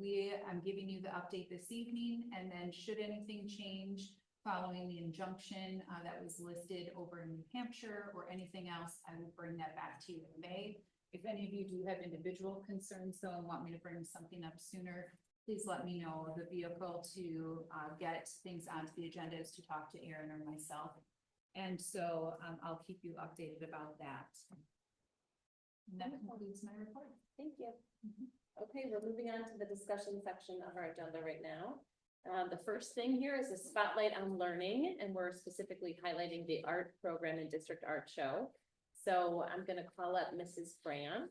I'm giving you the update this evening, and then should anything change, following the injunction, that was listed over in New Hampshire or anything else, I will bring that back to you in May. If any of you do have individual concerns, though, and want me to bring something up sooner, please let me know. The vehicle to get things onto the agenda is to talk to Aaron or myself. And so I'll keep you updated about that. And that concludes my report. Thank you. Okay, we're moving on to the discussion section of our agenda right now. The first thing here is a spotlight on learning, and we're specifically highlighting the art program and district art show. So I'm going to call up Mrs. Brandt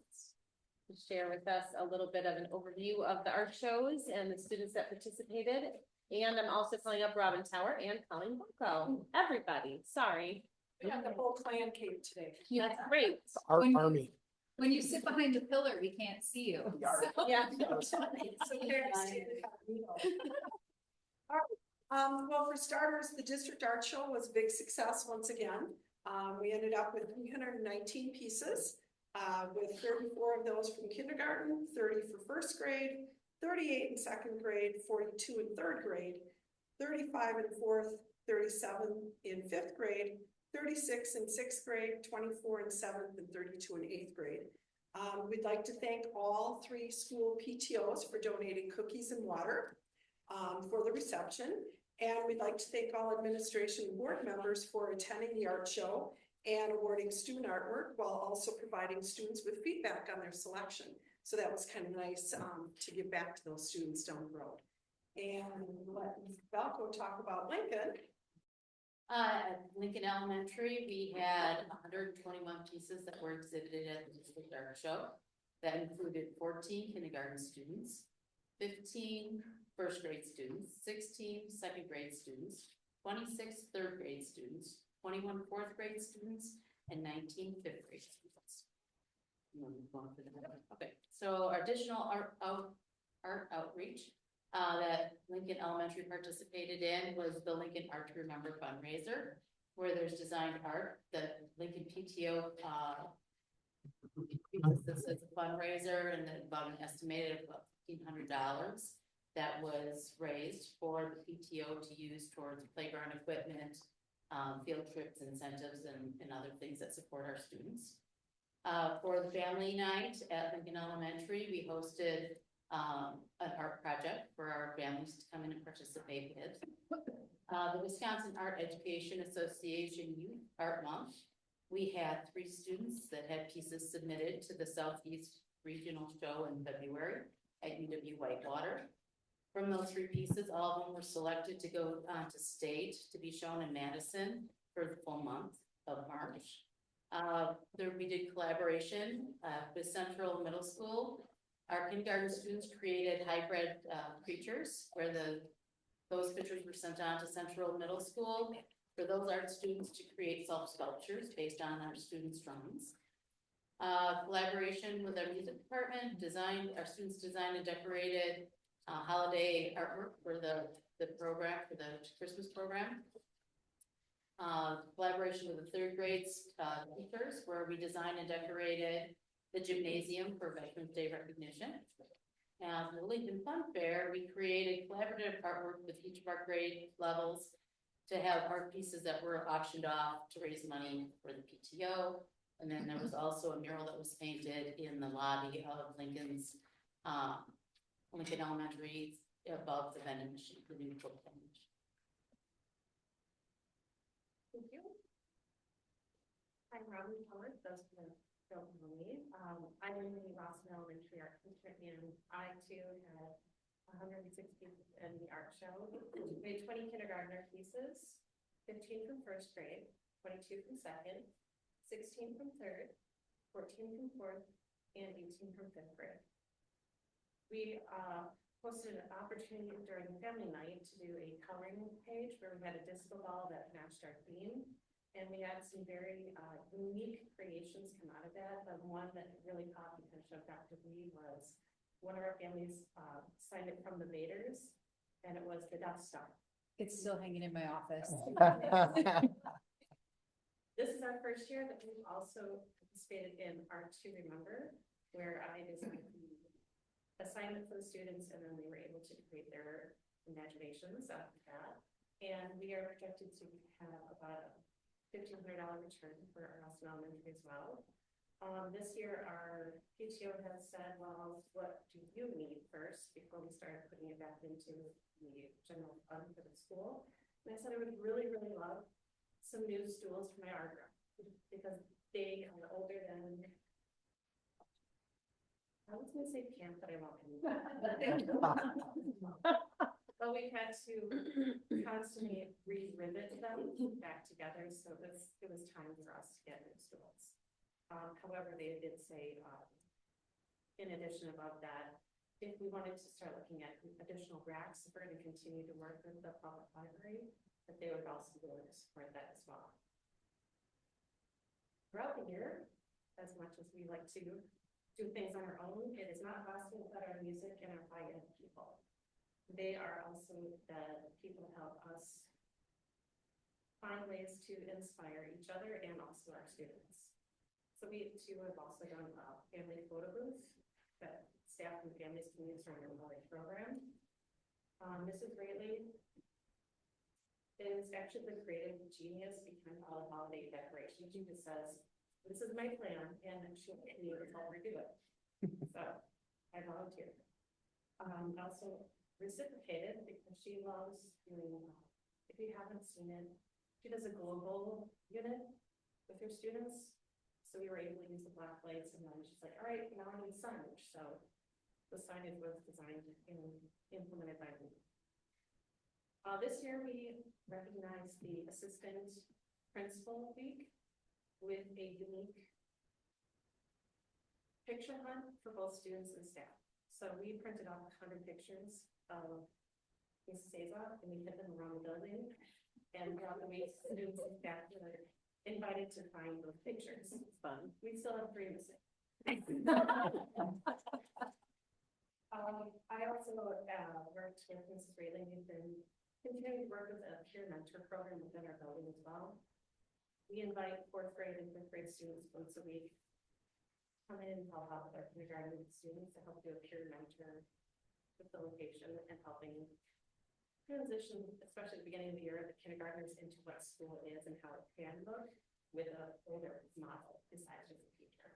to share with us a little bit of an overview of the art shows and the students that participated. And I'm also calling up Robin Tower and Colleen Boko. Everybody, sorry. Yeah, the whole clan came today. That's great. Art Army. When you sit behind the pillar, we can't see you. So- Yeah. Well, for starters, the district art show was a big success once again. We ended up with 319 pieces, with 34 of those from kindergarten, 30 for first grade, 38 in second grade, 42 in third grade, 35 in fourth, 37 in fifth grade, 36 in sixth grade, 24 in seventh, and 32 in eighth grade. We'd like to thank all 3 school PTOs for donating cookies and water for the reception. And we'd like to thank all administration and board members for attending the art show and awarding student artwork while also providing students with feedback on their selection. So that was kind of nice to give back to those students down the road. And let Ms. Balco talk about Lincoln. At Lincoln Elementary, we had 121 pieces that were exhibited at the district art show. That included 14 kindergarten students, 15 first grade students, 16 second grade students, 26 third grade students, 21 fourth grade students, and 19 fifth grade students. Okay, so our additional art outreach that Lincoln Elementary participated in was the Lincoln Art to Remember fundraiser, where there's designed art that Lincoln PTO uses this as a fundraiser, and then about an estimated about $1,500 that was raised for the PTO to use towards playground equipment, field trips, incentives, and other things that support our students. For the family night at Lincoln Elementary, we hosted an art project for our families to come in and participate with. The Wisconsin Art Education Association Youth Art Month. We had 3 students that had pieces submitted to the Southeast Regional Show in February at UW Whitewater. From those 3 pieces, all of them were selected to go on to state to be shown in Madison for the full month of March. There we did collaboration with Central Middle School. Our kindergarten students created hybrid creatures where those pictures were sent on to Central Middle School for those art students to create self-sculptures based on our students' drawings. Collaboration with our music department, our students designed and decorated holiday artwork for the program, for the Christmas program. Collaboration with the third grade teachers, where we designed and decorated the gymnasium for Veterans Day recognition. And the Lincoln Fun Fair, we created collaborative artwork with each of our grade levels to have art pieces that were auctioned off to raise money for the PTO. And then there was also a mural that was painted in the lobby of Lincoln's Lincoln Elementary above the vending machine, the new vending machine. Thank you. I'm Robin Howard, those who don't know me. I'm in the Rossman Elementary art teacher, and I too had 160 in the art show. We made 20 kindergartner pieces, 15 from first grade, 22 from second, 16 from third, 14 from fourth, and 18 from fifth grade. We posted an opportunity during family night to do a coloring page where we had a disco ball that matched our theme. And we had some very unique creations come out of that. The one that really caught the attention of Dr. Lee was one of our families signed it from the Vaders, and it was the Death Star. It's still hanging in my office. This is our first year that we've also participated in Art to Remember, where I designed the assignment for the students, and then they were able to create their imaginations out of that. And we are projected to have about a $1,500 return for our Austin Elementary as well. This year, our PTO has said, well, what do you need first before we start putting it back into the general fund for the school? And I said I would really, really love some new stools for my art room because they are older than, I was gonna say camp, but I won't. But we've had to constantly re-rivet them back together, so it was time for us to get new stools. However, they did say, in addition above that, if we wanted to start looking at additional racks, if we're gonna continue to work with the public library, that they would also be able to support that as well. Throughout the year, as much as we like to do things on our own, it is not possible without our music and our high-end people. They are also the people who help us find ways to inspire each other and also our students. So we too have also done a family photo booth that staff and families can use during their holiday program. Mrs. Rayleigh is actually the creative genius behind all the holiday decorations. She just says, this is my plan, and she'll help me do it. So I volunteered. Also reciprocated because she loves doing, if you haven't seen it, she does a global unit with her students. So we were able to use the black lights, and then she's like, all right, now I need signage. So the signage was designed and implemented by me. This year we recognized the assistant principal week with a unique picture hunt for both students and staff. So we printed off 100 pictures of Ms. Cesar, and we hid them around the building, and brought the way students and staff were invited to find those pictures. It's fun. We still have 3 missing. I also worked with Mrs. Rayleigh. We've been continuing to work with a peer mentor program within our building as well. We invite 4th grade and 5th grade students once a week come in and help out with our kindergarten students to help do a peer mentor facilitation and helping transition, especially at the beginning of the year, the kindergartners into what school is and how it can look with a older model besides just a teacher.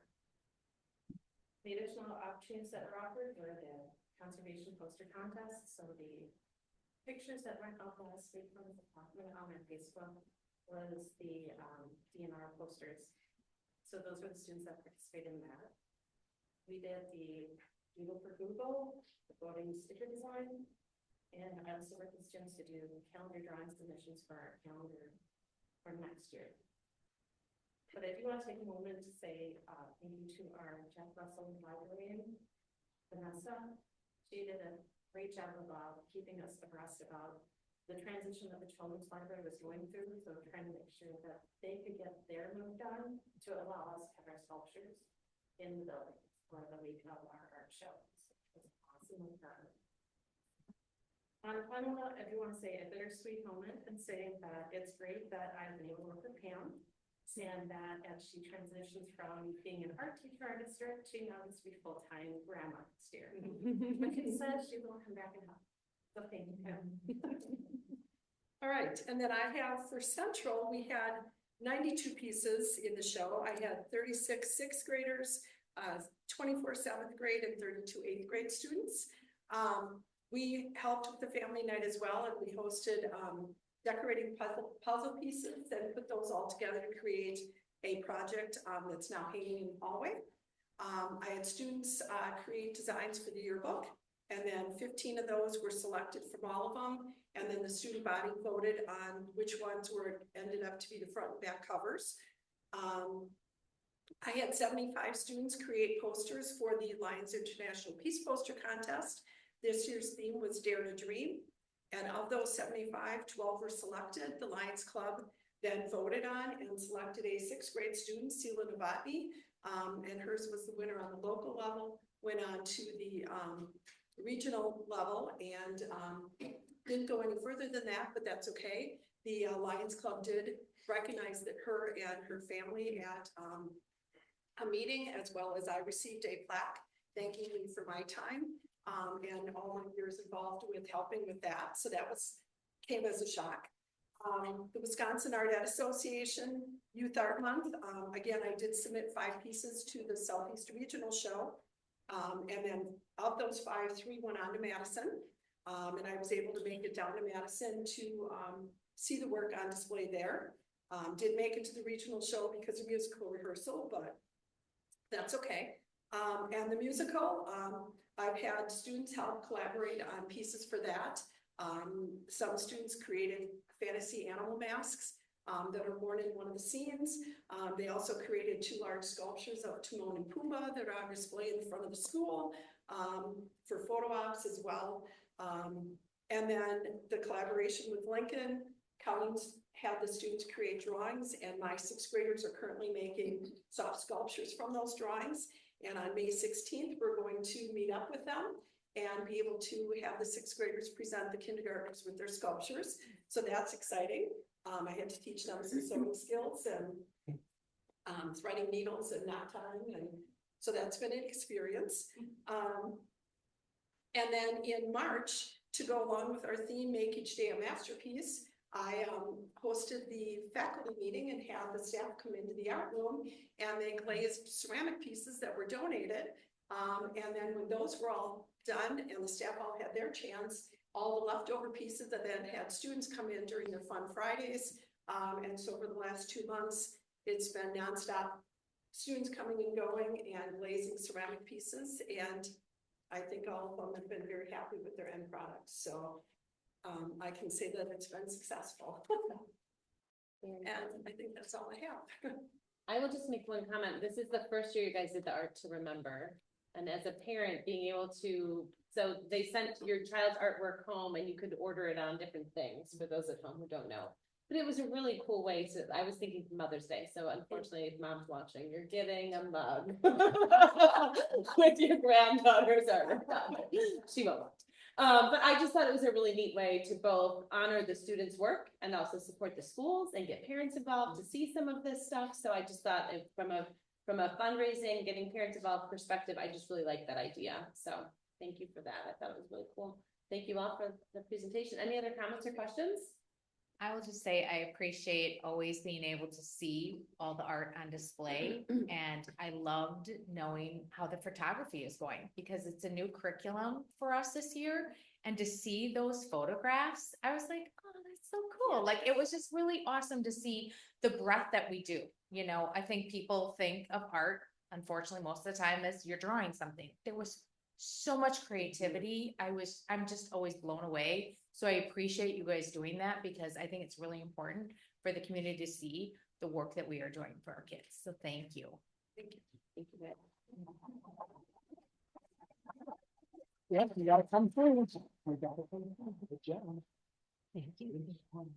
The additional opportunities that were offered were the conservation poster contest. So the pictures that went up last week from the department on our Facebook was the DNR posters. So those were the students that participated in that. We did the Doodle for Google, the voting sticker design, and I also worked with students to do calendar drawing submissions for our calendar for next year. But I do want to take a moment to say thank you to our Jeff Russell librarian, Vanessa. She did a great job of keeping us abreast about the transition that the children's library was going through. So trying to make sure that they could get their move done to allow us to have our sculptures in the building for the week of our art show. So it was awesome with her. On a final note, I do want to say a bittersweet moment and saying that it's great that I've been able to work with Pam, and that as she transitions from being an art teacher at district, she now gets to be full-time grandma next year. But she says she will come back and help. So thank you, Pam. All right, and then I have for Central, we had 92 pieces in the show. I had 36 6th graders, 24 7th grade, and 32 8th grade students. We helped with the family night as well, and we hosted decorating puzzle pieces and put those all together to create a project that's now hanging in the hallway. I had students create designs for the yearbook, and then 15 of those were selected from all of them, and then the student body voted on which ones ended up to be the front and back covers. I had 75 students create posters for the Lions International Peace Poster Contest. This year's theme was Dare to Dream. And of those 75, 12 were selected. The Lions Club then voted on and selected a 6th grade student, Sela Novotny, and hers was the winner on the local level, went on to the regional level, and didn't go any further than that, but that's okay. The Lions Club did recognize that her and her family at a meeting, as well as I received a plaque thanking me for my time. And all my years involved with helping with that. So that came as a shock. The Wisconsin Art Ed Association Youth Art Month. Again, I did submit 5 pieces to the Southeast Regional Show. And then of those 5, 3 went on to Madison. And I was able to make it down to Madison to see the work on display there. Did make it to the regional show because of musical rehearsal, but that's okay. And the musical, I've had students help collaborate on pieces for that. Some students created fantasy animal masks that are worn in one of the scenes. They also created 2 large sculptures of Timon and Pumbaa that are on display in front of the school for photo ops as well. And then the collaboration with Lincoln, Collins had the students create drawings, and my 6th graders are currently making soft sculptures from those drawings. And on May 16th, we're going to meet up with them and be able to have the 6th graders present the kindergartners with their sculptures. So that's exciting. I had to teach them some sewing skills and threading needles and knot tying, and so that's been an experience. And then in March, to go along with our theme, Make Each Day a Masterpiece, I hosted the faculty meeting and had the staff come into the art room, and they glazed ceramic pieces that were donated. And then when those were all done and the staff all had their chance, all the leftover pieces that then had students come in during their Fun Fridays. And so for the last 2 months, it's been nonstop students coming and going and glazing ceramic pieces. And I think all of them have been very happy with their end products. So I can say that it's been successful. And I think that's all I have. I will just make one comment. This is the first year you guys did the Art to Remember. And as a parent, being able to, so they sent your child's artwork home and you could order it on different things for those at home who don't know. But it was a really cool way to, I was thinking for Mother's Day. So unfortunately, if mom's watching, you're getting a mug with your granddaughter's artwork. She won't. But I just thought it was a really neat way to both honor the students' work and also support the schools and get parents involved to see some of this stuff. So I just thought from a fundraising, getting parents involved perspective, I just really like that idea. So thank you for that. I thought it was really cool. Thank you all for the presentation. Any other comments or questions? I will just say I appreciate always being able to see all the art on display, and I loved knowing how the photography is going because it's a new curriculum for us this year. And to see those photographs, I was like, oh, that's so cool. Like, it was just really awesome to see the breadth that we do. You know, I think people think of art, unfortunately, most of the time as you're drawing something. There was so much creativity. I'm just always blown away. So I appreciate you guys doing that because I think it's really important for the community to see the work that we are doing for our kids. So thank you. Thank you. Thank you. Yeah, you gotta come through. We gotta come through. Good job. Thank you.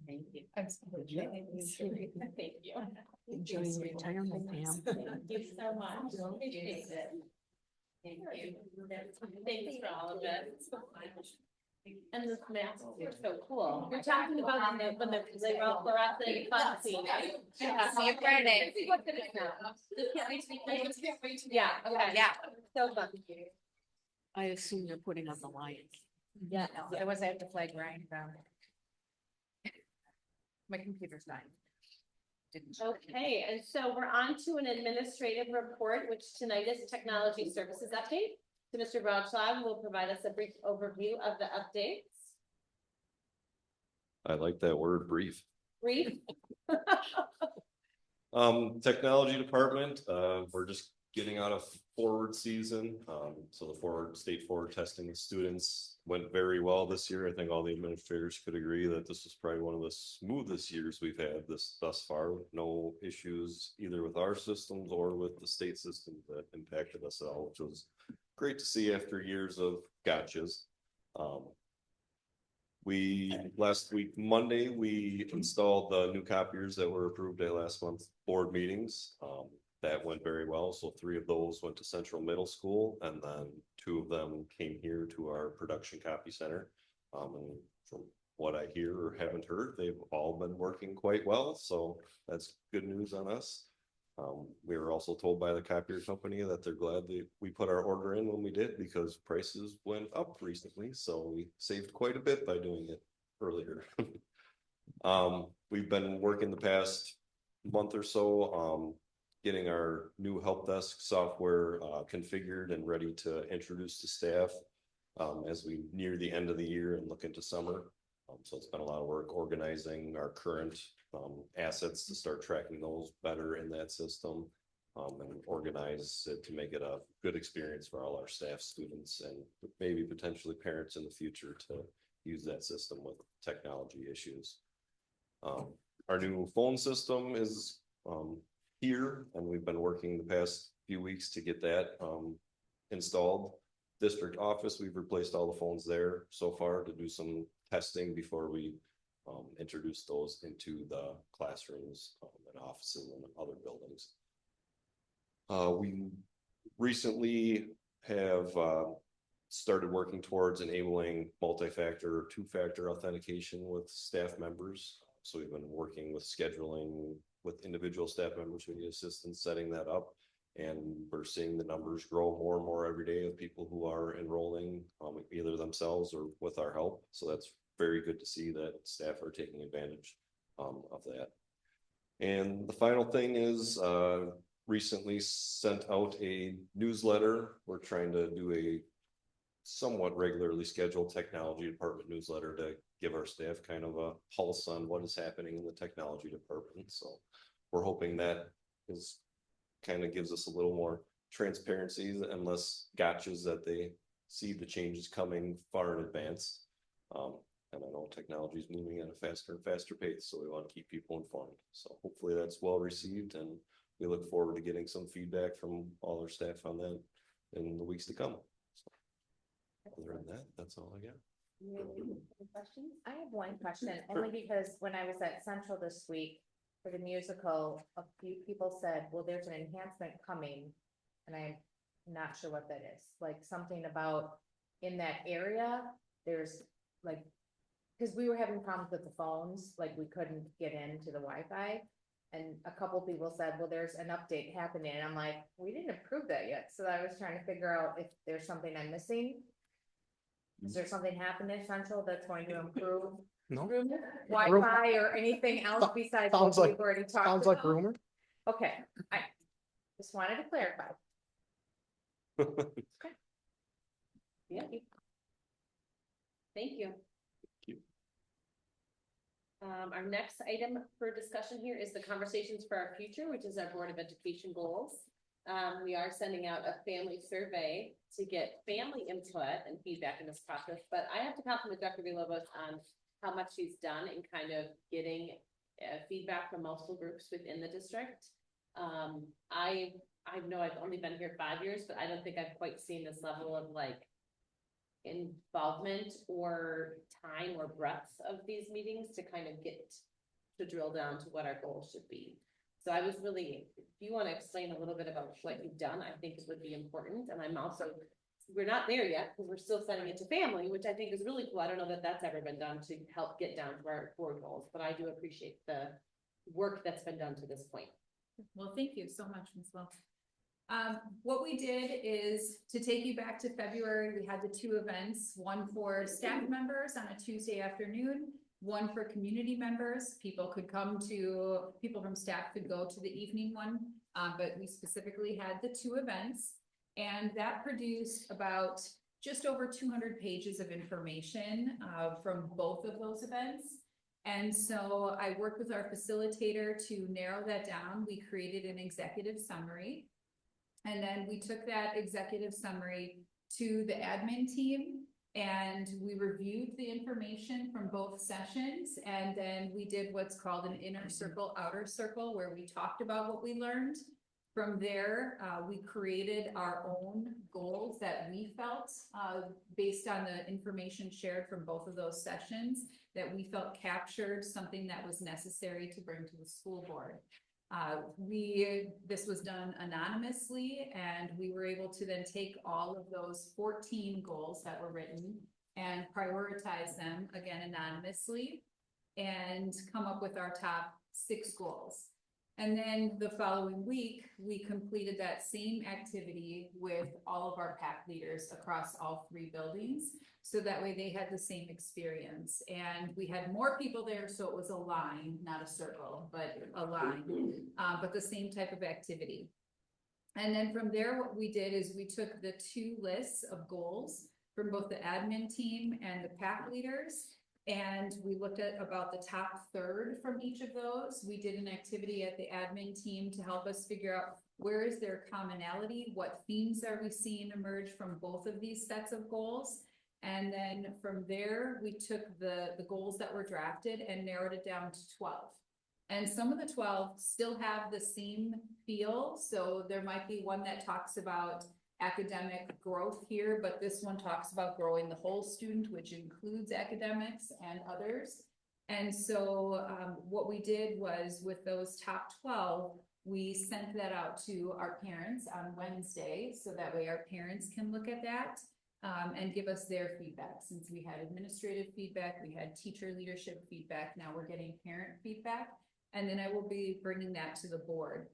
Thank you. Thank you. Enjoy your retirement, Pam. Thank you so much. Appreciate it. Thank you. Thanks for all of it. And the masks are so cool. You're talking about when they were all fluorescent fun scene. Yeah, see you Friday. Yeah, okay. Yeah. So fun. I assume you're putting on the Lions. Yeah. Otherwise I have to flag Ryan down. My computer's dying. Okay, and so we're on to an administrative report, which tonight is technology services update. So Mr. Braunschlag will provide us a brief overview of the updates. I like that word, brief. Brief. Technology department, we're just getting out of forward season. So the state forward testing students went very well this year. I think all the administrators could agree that this was probably one of the smoothest years we've had thus far. No issues either with our systems or with the state systems that impacted us at all, which was great to see after years of gotchas. Last week, Monday, we installed the new copiers that were approved at last month's board meetings. That went very well. So 3 of those went to Central Middle School, and then 2 of them came here to our production copy center. And from what I hear or haven't heard, they've all been working quite well. So that's good news on us. We were also told by the copier company that they're glad that we put our order in when we did because prices went up recently. So we saved quite a bit by doing it earlier. We've been working the past month or so, getting our new help desk software, configured and ready to introduce to staff. As we near the end of the year and look into summer. So it's been a lot of work organizing our current, assets to start tracking those better in that system. And organize it to make it a good experience for all our staff, students, and maybe potentially parents in the future to use that system with technology issues. Our new phone system is here, and we've been working the past few weeks to get that installed. District office, we've replaced all the phones there so far to do some testing before we introduce those into the classrooms and offices and other buildings. We recently have started working towards enabling multi-factor or two-factor authentication with staff members. So we've been working with scheduling with individual staff members who need assistance setting that up. And we're seeing the numbers grow more and more every day of people who are enrolling either themselves or with our help. So that's very good to see that staff are taking advantage of that. And the final thing is recently sent out a newsletter. We're trying to do a somewhat regularly scheduled technology department newsletter to give our staff kind of a pulse on what is happening in the technology department. So we're hoping that is kind of gives us a little more transparency and less gotchas that they see the changes coming far in advance. And I know technology is moving at a faster and faster pace, so we want to keep people informed. So hopefully that's well received, and we look forward to getting some feedback from all our staff on that in the weeks to come. So, other than that, that's all I got. Any questions? I have one question, only because when I was at Central this week for the musical, a few people said, well, there's an enhancement coming, and I'm not sure what that is. Like something about in that area, there's like, because we were having problems with the phones, like we couldn't get into the Wi-Fi. And a couple people said, well, there's an update happening. And I'm like, we didn't approve that yet. So I was trying to figure out if there's something I'm missing. Is there something happening at Central that's going to improve No, Wi-Fi or anything else besides sounds what like- we've already talked sounds about? like rumor. Okay, I just wanted to clarify. Yeah. Thank you. Our next item for discussion here is the conversations for our future, which is our Board of Education goals. We are sending out a family survey to get family input and feedback in this process, but I have to compliment Dr. Villalobos on how much she's done in kind of getting feedback from multiple groups within the district. I know I've only been here 5 years, but I don't think I've quite seen this level of like involvement or time or breadth of these meetings to kind of get to drill down to what our goals should be. So I was really, if you want to explain a little bit about what you've done, I think it would be important. And I'm also, we're not there yet because we're still sending it to family, which I think is really cool. I don't know that that's ever been done to help get down to our board goals, but I do appreciate the work that's been done to this point. Well, thank you so much, Ms. Welch. What we did is to take you back to February, we had the 2 events, one for staff members on a Tuesday afternoon, one for community members. People from staff could go to the evening one, but we specifically had the 2 events, and that produced about just over 200 pages of information from both of those events. And so I worked with our facilitator to narrow that down. We created an executive summary. And then we took that executive summary to the admin team and we reviewed the information from both sessions. And then we did what's called an inner circle, outer circle, where we talked about what we learned. From there, we created our own goals that we felt, based on the information shared from both of those sessions, that we felt captured something that was necessary to bring to the school board. This was done anonymously, and we were able to then take all of those 14 goals that were written and prioritize them again anonymously and come up with our top 6 goals. And then the following week, we completed that same activity with all of our PAC leaders across all 3 buildings. So that way they had the same experience, and we had more people there, so it was a line, not a circle, but a line, but the same type of activity. And then from there, what we did is we took the 2 lists of goals from both the admin team and the PAC leaders, and we looked at about the top third from each of those. We did an activity at the admin team to help us figure out where is there commonality, what themes are we seeing emerge from both of these sets of goals. And then from there, we took the goals that were drafted and narrowed it down to 12. And some of the 12 still have the same feel. So there might be one that talks about academic growth here, but this one talks about growing the whole student, which includes academics and others. And so what we did was with those top 12, we sent that out to our parents on Wednesday, so that way our parents can look at that and give us their feedback. Since we had administrative feedback, we had teacher leadership feedback, now we're getting parent feedback. And then I will be bringing that to the board.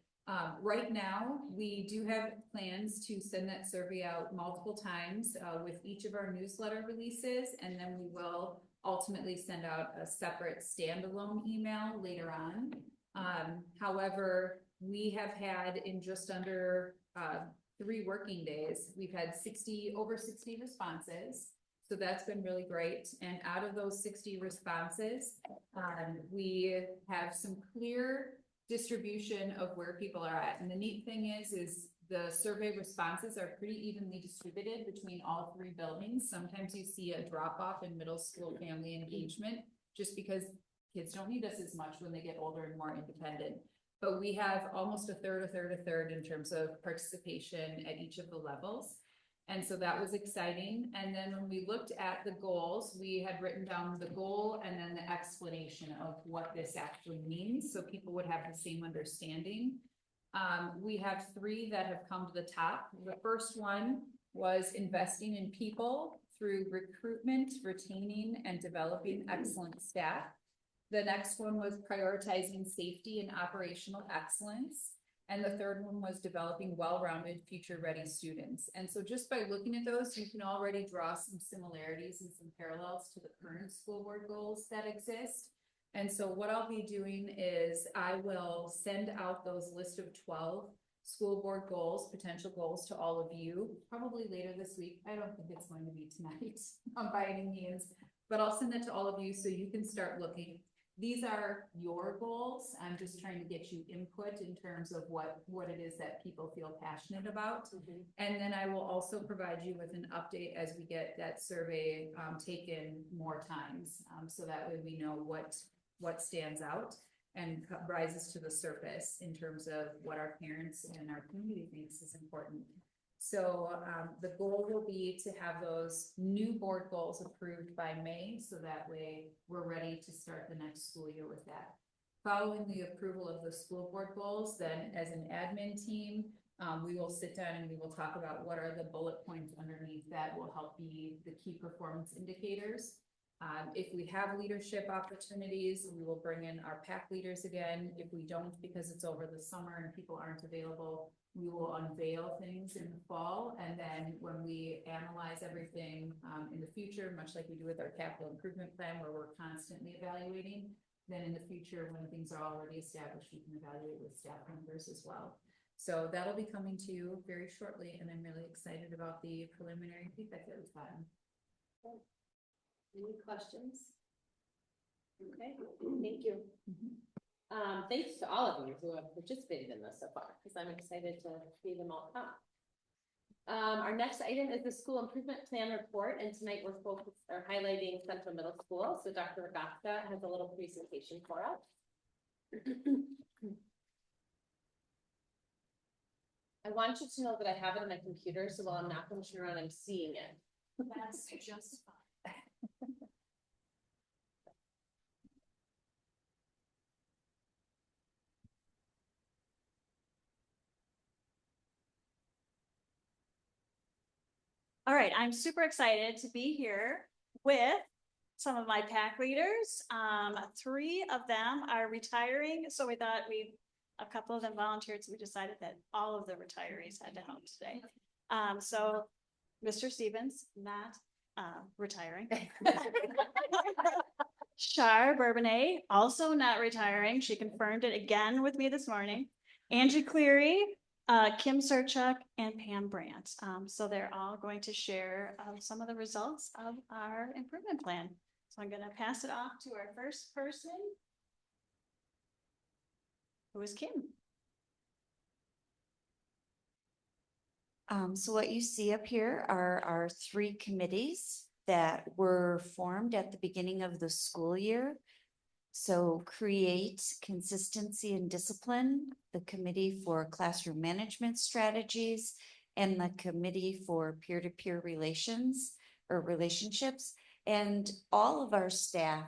Right now, we do have plans to send that survey out multiple times with each of our newsletter releases, and then we will ultimately send out a separate standalone email later on. However, we have had in just under 3 working days, we've had over 60 responses. So that's been really great. And out of those 60 responses, we have some clear distribution of where people are at. And the neat thing is the survey responses are pretty evenly distributed between all 3 buildings. Sometimes you see a drop off in middle school family engagement just because kids don't need us as much when they get older and more independent. But we have almost a third in terms of participation at each of the levels. And so that was exciting. And then when we looked at the goals, we had written down the goal and then the explanation of what this actually means, so people would have the same understanding. We have 3 that have come to the top. The first one was investing in people through recruitment, retaining, and developing excellent staff. The next one was prioritizing safety and operational excellence. And the third one was developing well-rounded, future-ready students. And so just by looking at those, you can already draw some similarities and some parallels to the current school board goals that exist. And so what I'll be doing is I will send out those list of 12 school board goals, potential goals, to all of you, probably later this week. I don't think it's going to be tonight by any means, but I'll send that to all of you so you can start looking. These are your goals. I'm just trying to get you input in terms of what it is that people feel passionate about. And then I will also provide you with an update as we get that survey taken more times. So that way we know what stands out and rises to the surface in terms of what our parents and our community thinks is important. So the goal will be to have those new board goals approved by May, so that way we're ready to start the next school year with that. Following the approval of the school board goals, then as an admin team, we will sit down and we will talk about what are the bullet points underneath that will help be the key performance indicators. If we have leadership opportunities, we will bring in our PAC leaders again. If we don't, because it's over the summer and people aren't available, we will unveil things in the fall. And then when we analyze everything in the future, much like we do with our capital improvement plan, where we're constantly evaluating, then in the future, when things are already established, we can evaluate with staff members as well. So that'll be coming to you very shortly. And I'm really excited about the preliminary feedback that we've gotten. Any questions? Okay, thank you. Thanks to all of you who have participated in this so far, because I'm excited to see them all come. Our next item is the school improvement plan report, and tonight we're focused or highlighting Central Middle School. So Dr. Rogowska has a little presentation for us. I want you to know that I have it on my computer, so while I'm not going to turn around, I'm seeing it. That's just fine. All right, I'm super excited to be here with some of my PAC leaders. 3 of them are retiring, so we thought we'd a couple of them volunteered, so we decided that all of the retirees had to help today. So Mr. Stevens, not retiring. Shar Bourbonnais, also not retiring. She confirmed it again with me this morning. Angie Cleary, Kim Serchuk, and Pam Brandt. So they're all going to share some of the results of our improvement plan. So I'm gonna pass it off to our first person, who is Kim. So what you see up here are our 3 committees that were formed at the beginning of the school year. So create consistency and discipline, the committee for classroom management strategies, and the committee for peer-to-peer relations or relationships. And all of our staff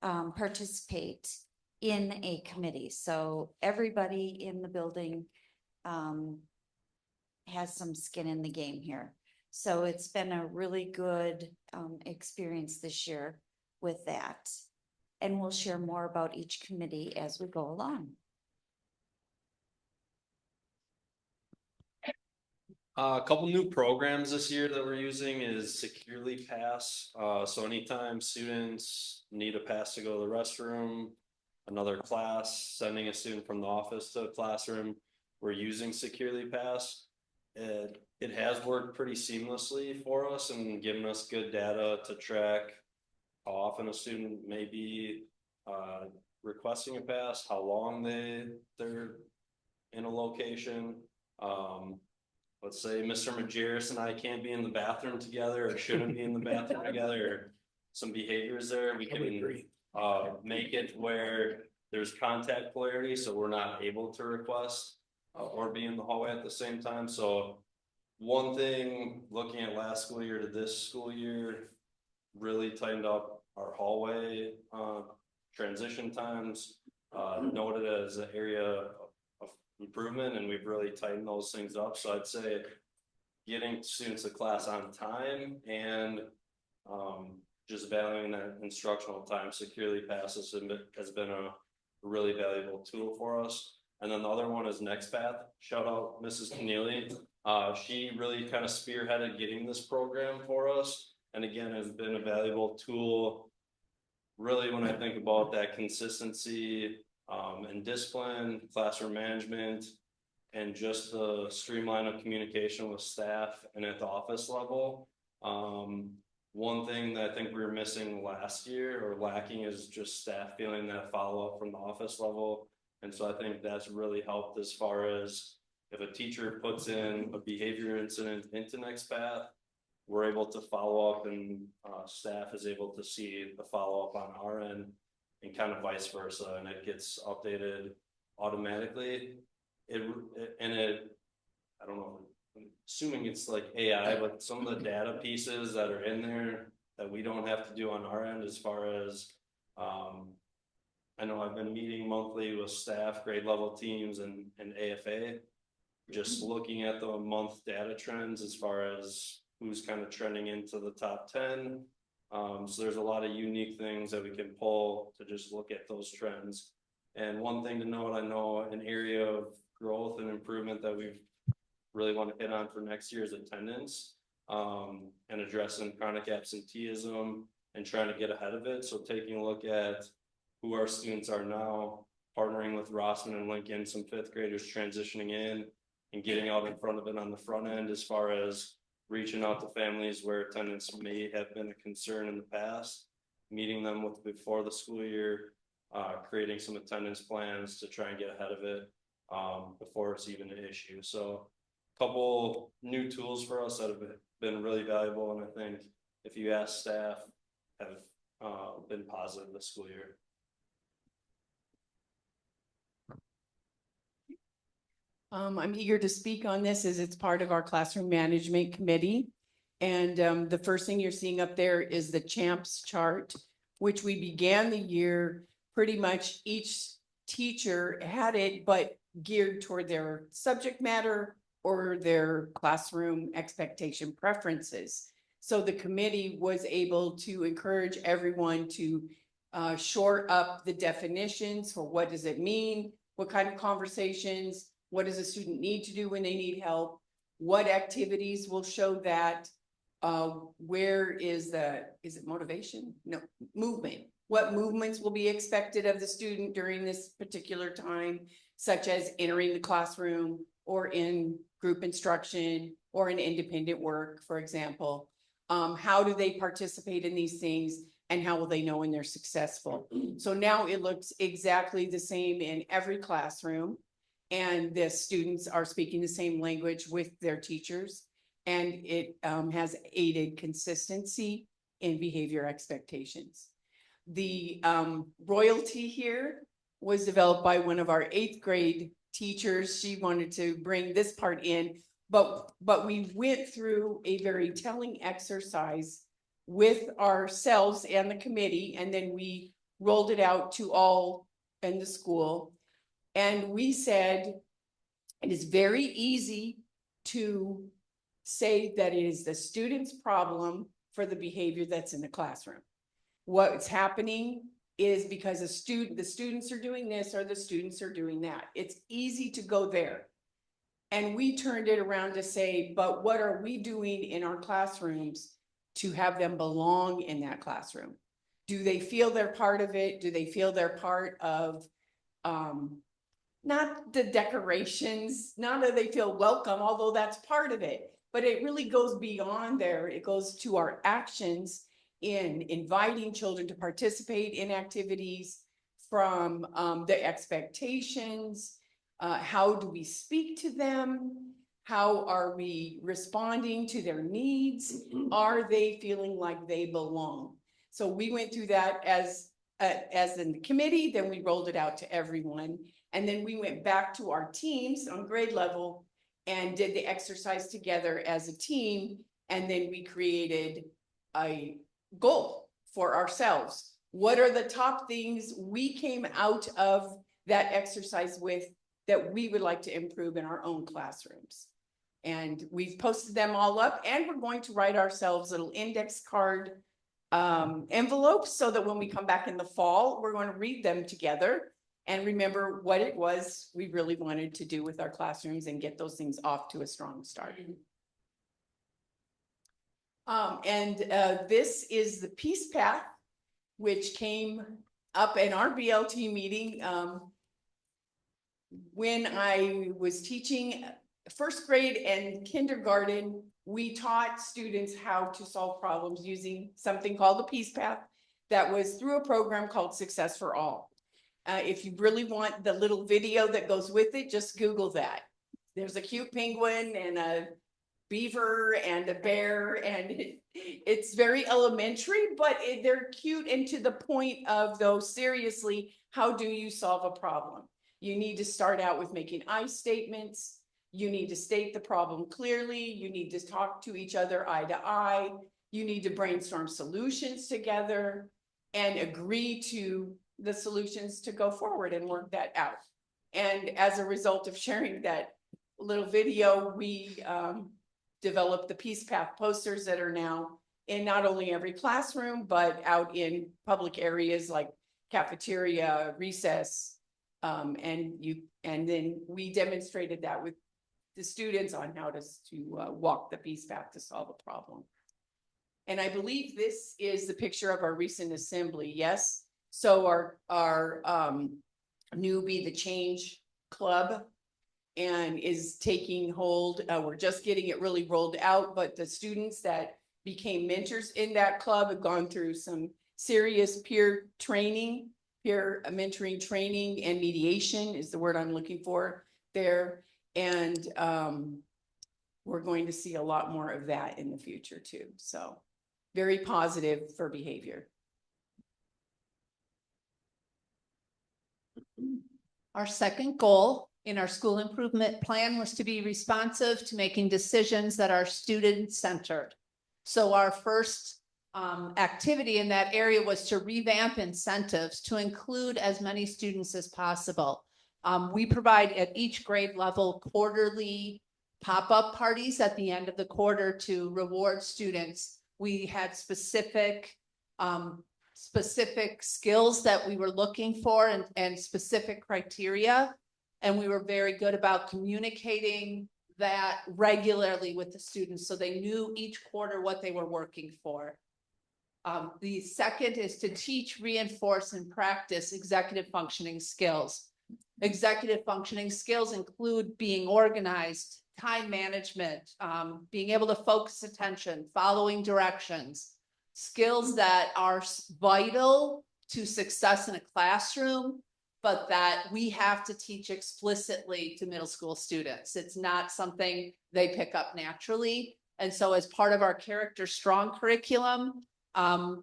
participate in a committee. So everybody in the building has some skin in the game here. So it's been a really good experience this year with that. And we'll share more about each committee as we go along. A couple new programs this year that we're using is Securely Pass. So anytime students need a pass to go to the restroom, another class, sending a student from the office to a classroom, we're using Securely Pass. It has worked pretty seamlessly for us and given us good data to track how often a student may be requesting a pass, how long they're in a location. Let's say Mr. Majerus and I can't be in the bathroom together or shouldn't be in the bathroom together, or some behaviors there, we can make it where there's contact polarity, so we're not able to request or be in the hallway at the same time. So one thing, looking at last school year to this school year, really tightened up our hallway transition times, noted as an area of improvement, and we've really tightened those things up. So I'd say getting students to class on time and just valuing that instructional time. Securely Passes has been a really valuable tool for us. And then the other one is Next Path. Shout out Mrs. Keneally. She really kind of spearheaded getting this program for us, and again has been a valuable tool. Really, when I think about that consistency and discipline, classroom management, and just the streamline of communication with staff and at the office level. One thing that I think we were missing last year or lacking is just staff feeling that follow-up from the office level. And so I think that's really helped as far as if a teacher puts in a behavior incident into Next Path, we're able to follow up, and staff is able to see the follow-up on our end, and kind of vice versa, and it gets updated automatically. I don't know, I'm assuming it's like AI, but some of the data pieces that are in there that we don't have to do on our end, as far as I know I've been meeting monthly with staff, grade level teams, and AFA, just looking at the month data trends as far as who's kind of trending into the top 10. So there's a lot of unique things that we can pull to just look at those trends. And one thing to note, I know an area of growth and improvement that we really want to hit on for next year is attendance, and addressing chronic absenteeism and trying to get ahead of it. So taking a look at who our students are now, partnering with Rossman and Lincoln, some 5th graders transitioning in, and getting out in front of it on the front end as far as reaching out to families where attendance may have been a concern in the past, meeting them with before the school year, creating some attendance plans to try and get ahead of it before it's even an issue. So a couple new tools for us that have been really valuable, and I think if you ask staff, have been positive this school year. I'm eager to speak on this as it's part of our classroom management committee. And the first thing you're seeing up there is the CHAMPS chart, which we began the year, pretty much each teacher had it, but geared toward their subject matter or their classroom expectation preferences. So the committee was able to encourage everyone to shore up the definitions for what does it mean, what kind of conversations, what does a student need to do when they need help? What activities will show that? Where is it motivation? No, movement. What movements will be expected of the student during this particular time, such as entering the classroom or in group instruction or in independent work, for example. How do they participate in these things and how will they know when they're successful? So now it looks exactly the same in every classroom, and the students are speaking the same language with their teachers, and it has aided consistency in behavior expectations. The royalty here was developed by one of our 8th grade teachers. She wanted to bring this part in, but we went through a very telling exercise with ourselves and the committee, and then we rolled it out to all in the school. And we said, it is very easy to say that it is the student's problem for the behavior that's in the classroom. What's happening is because the students are doing this or the students are doing that. It's easy to go there. And we turned it around to say, but what are we doing in our classrooms to have them belong in that classroom? Do they feel they're part of it? Do they feel they're part of, not the decorations, not that they feel welcome, although that's part of it, but it really goes beyond there. It goes to our actions in inviting children to participate in activities, from the expectations, how do we speak to them? How are we responding to their needs? Are they feeling like they belong? So we went through that as in the committee, then we rolled it out to everyone. And then we went back to our teams on grade level and did the exercise together as a team. And then we created a goal for ourselves. What are the top things we came out of that exercise with that we would like to improve in our own classrooms? And we've posted them all up, and we're going to write ourselves little index card envelopes so that when we come back in the fall, we're going to read them together and remember what it was we really wanted to do with our classrooms and get those things off to a strong start. This is the Peace Path, which came up in our BLT meeting when I was teaching 1st grade and kindergarten. We taught students how to solve problems using something called the Peace Path that was through a program called Success for All. If you really want the little video that goes with it, just Google that. There's a cute penguin and a beaver and a bear, and it's very elementary, but they're cute and to the point of, though, seriously, how do you solve a problem? You need to start out with making I statements. You need to state the problem clearly. You need to talk to each other eye to eye. You need to brainstorm solutions together and agree to the solutions to go forward and work that out. And as a result of sharing that little video, we developed the Peace Path posters that are now in not only every classroom, but out in public areas like cafeteria, recess. And then we demonstrated that with the students on how to walk the Peace Path to solve a problem. And I believe this is the picture of our recent assembly. Yes. So our new Be the Change Club and is taking hold. We're just getting it really rolled out, but the students that became mentors in that club have gone through some serious peer mentoring training, and mediation is the word I'm looking for there. And we're going to see a lot more of that in the future too. So very positive for behavior. Our second goal in our school improvement plan was to be responsive to making decisions that are student-centered. So our first activity in that area was to revamp incentives to include as many students as possible. We provide at each grade level quarterly pop-up parties at the end of the quarter to reward students. We had specific skills that we were looking for and specific criteria And we were very good about communicating that regularly with the students, so they knew each quarter what they were working for. The second is to teach, reinforce, and practice executive functioning skills. Executive functioning skills include being organized, time management, being able to focus attention, following directions, skills that are vital to success in a classroom, but that we have to teach explicitly to middle school students. It's not something they pick up naturally. And so as part of our Character Strong curriculum,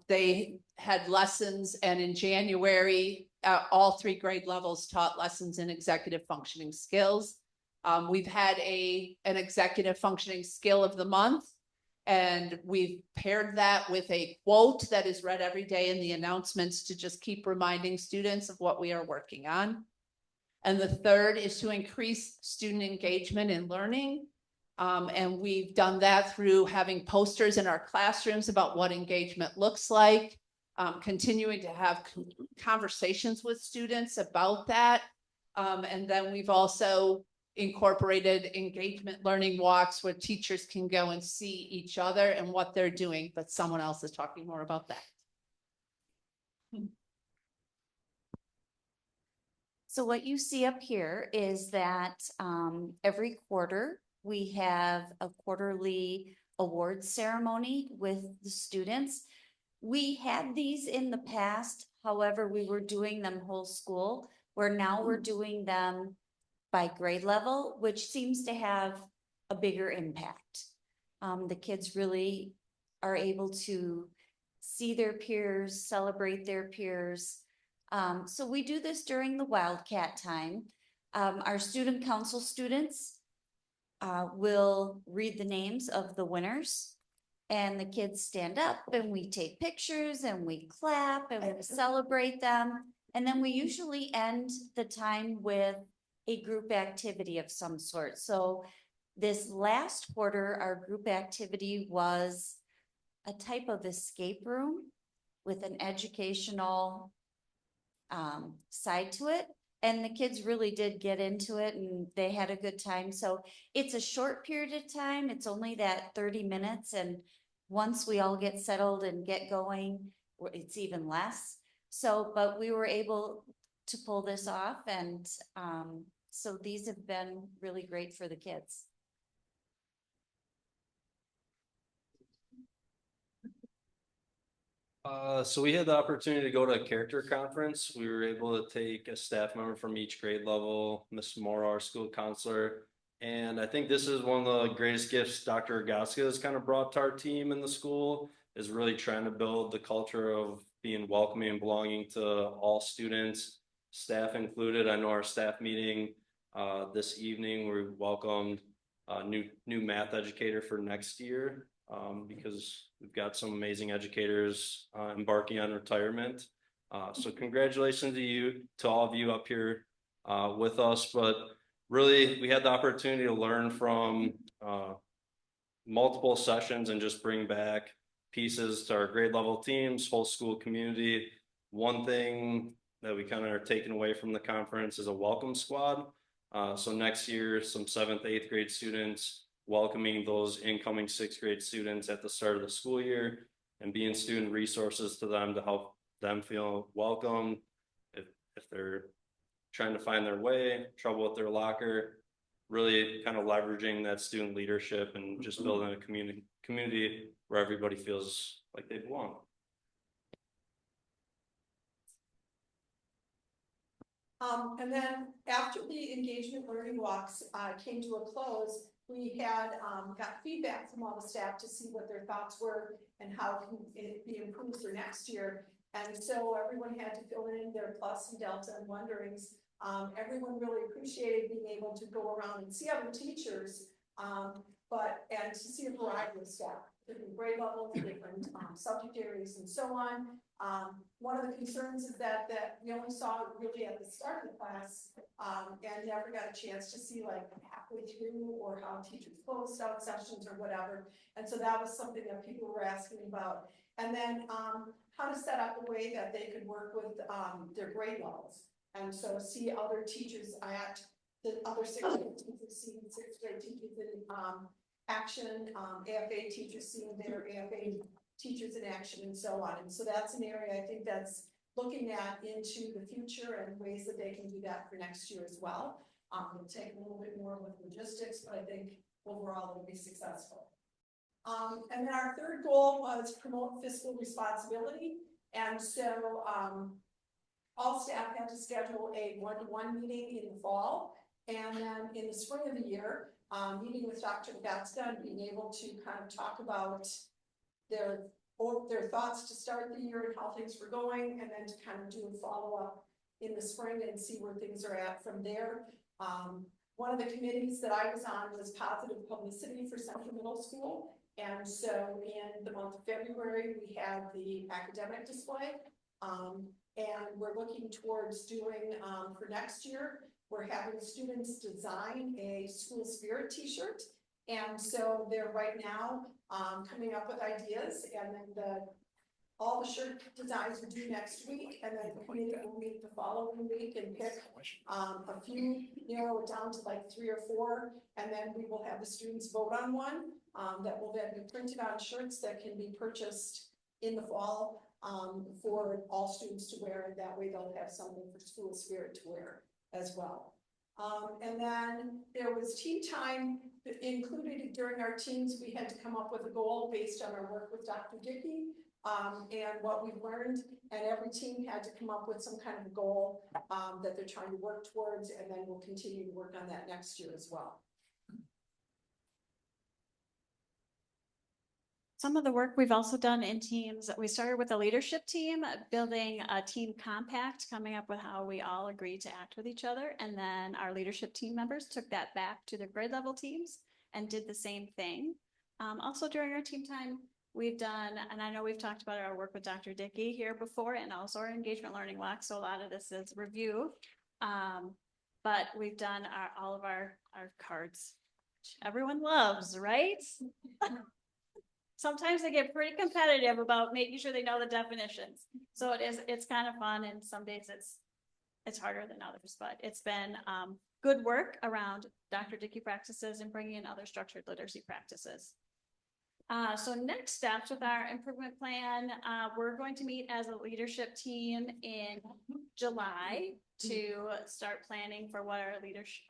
they had lessons, and in January, all 3 grade levels taught lessons in executive functioning skills. We've had an executive functioning skill of the month, and we've paired that with a quote that is read every day in the announcements to just keep reminding students of what we are working on. And the third is to increase student engagement in learning. And we've done that through having posters in our classrooms about what engagement looks like, continuing to have conversations with students about that. And then we've also incorporated engagement learning walks where teachers can go and see each other and what they're doing, but someone else is talking more about that. So what you see up here is that every quarter we have a quarterly awards ceremony with the students. We had these in the past, however, we were doing them whole school, where now we're doing them by grade level, which seems to have a bigger impact. The kids really are able to see their peers, celebrate their peers. So we do this during the Wildcat time. Our student council students will read the names of the winners, and the kids stand up and we take pictures and we clap and we celebrate them. And then we usually end the time with a group activity of some sort. So this last quarter, our group activity was a type of escape room with an educational side to it. And the kids really did get into it and they had a good time. So it's a short period of time. It's only that 30 minutes. And once we all get settled and get going, it's even less. So, but we were able to pull this off. And so these have been really great for the kids. So we had the opportunity to go to a character conference. We were able to take a staff member from each grade level, Miss Moore, our school counselor. And I think this is one of the greatest gifts Dr. Agaska has kind of brought to our team in the school, is really trying to build the culture of being welcoming and belonging to all students, staff included. I know our staff meeting this evening, we welcomed a new math educator for next year. Because we've got some amazing educators embarking on retirement. So congratulations to all of you up here with us. But really, we had the opportunity to learn from multiple sessions and just bring back pieces to our grade level teams, whole school community. One thing that we kind of are taking away from the conference is a welcome squad. So next year, some 7th, 8th grade students welcoming those incoming 6th grade students at the start of the school year and being student resources to them to help them feel welcome. If they're trying to find their way, trouble with their locker, really kind of leveraging that student leadership and just building a community where everybody feels like they belong. And then after the engagement learning walks came to a close, we had got feedback from all the staff to see what their thoughts were and how can it be improved for next year. And so everyone had to fill in their plus and delta and wonderings. Everyone really appreciated being able to go around and see other teachers, and to see a variety of staff, different grade levels, different subject areas, and so on. One of the concerns is that we only saw it really at the start of the class, and never got a chance to see like halfway through or how teachers closed out sessions or whatever. And so that was something that people were asking about. And then how to set up a way that they could work with their grade levels. And so see other teachers at the other sixth grade teachers seeing sixth grade teachers in, action, AFA teachers seeing their AFA teachers in action and so on. And so that's an area I think that's looking at into the future and ways that they can do that for next year as well. It'll take a little bit more with logistics, but I think overall it'll be successful. And then our third goal was promote fiscal responsibility. And so, all staff had to schedule a one-to-one meeting in the fall. And then in the spring of the year, meeting with Dr. Gatska and being able to kind of talk about their thoughts to start the year and how things were going, and then to kind of do a follow-up in the spring and see where things are at from there. One of the committees that I was on was positive publicity for Central Middle School. And so in the month of February, we had the academic display. And we're looking towards doing, for next year, we're having students design a school spirit t-shirt. And so they're right now coming up with ideas, and then all the shirt designs are due next week, and then the committee will meet the following week and pick a few, narrow it down to like 3 or 4, and then we will have the students vote on one that will then be printed on shirts that can be purchased in the fall for all students to wear, and that way they'll have something for school spirit to wear as well. And then there was team time included during our teams. We had to come up with a goal based on our work with Dr. Dickey and what we've learned, and every team had to come up with some kind of goal that they're trying to work towards, and then we'll continue to work on that next year as well. Some of the work we've also done in teams, we started with a leadership team, building a team compact, coming up with how we all agree to act with each other. And then our leadership team members took that back to their grade level teams and did the same thing. Also during our team time, we've done, and I know we've talked about our work with Dr. Dickey here before, and also our engagement learning walk. So a lot of this is review. But we've done all of our cards, which everyone loves, right? Sometimes they get pretty competitive about making sure they know the definitions. So it's kind of fun, and some days it's harder than others, but it's been good work around Dr. Dickey practices and bringing in other structured literacy practices. So next steps with our improvement plan, we're going to meet as a leadership team in July to start planning for what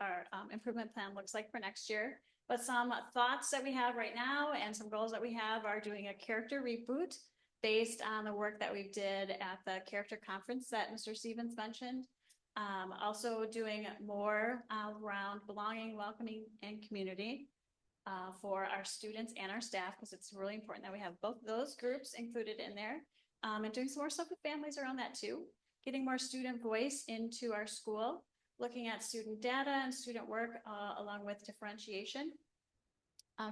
our improvement plan looks like for next year. But some thoughts that we have right now and some goals that we have are doing a character reboot based on the work that we did at the character conference that Mr. Stevens mentioned. Also doing more around belonging, welcoming, and community for our students and our staff, because it's really important that we have both those groups included in there. And doing some more stuff with families around that too. Getting more student voice into our school. Looking at student data and student work along with differentiation.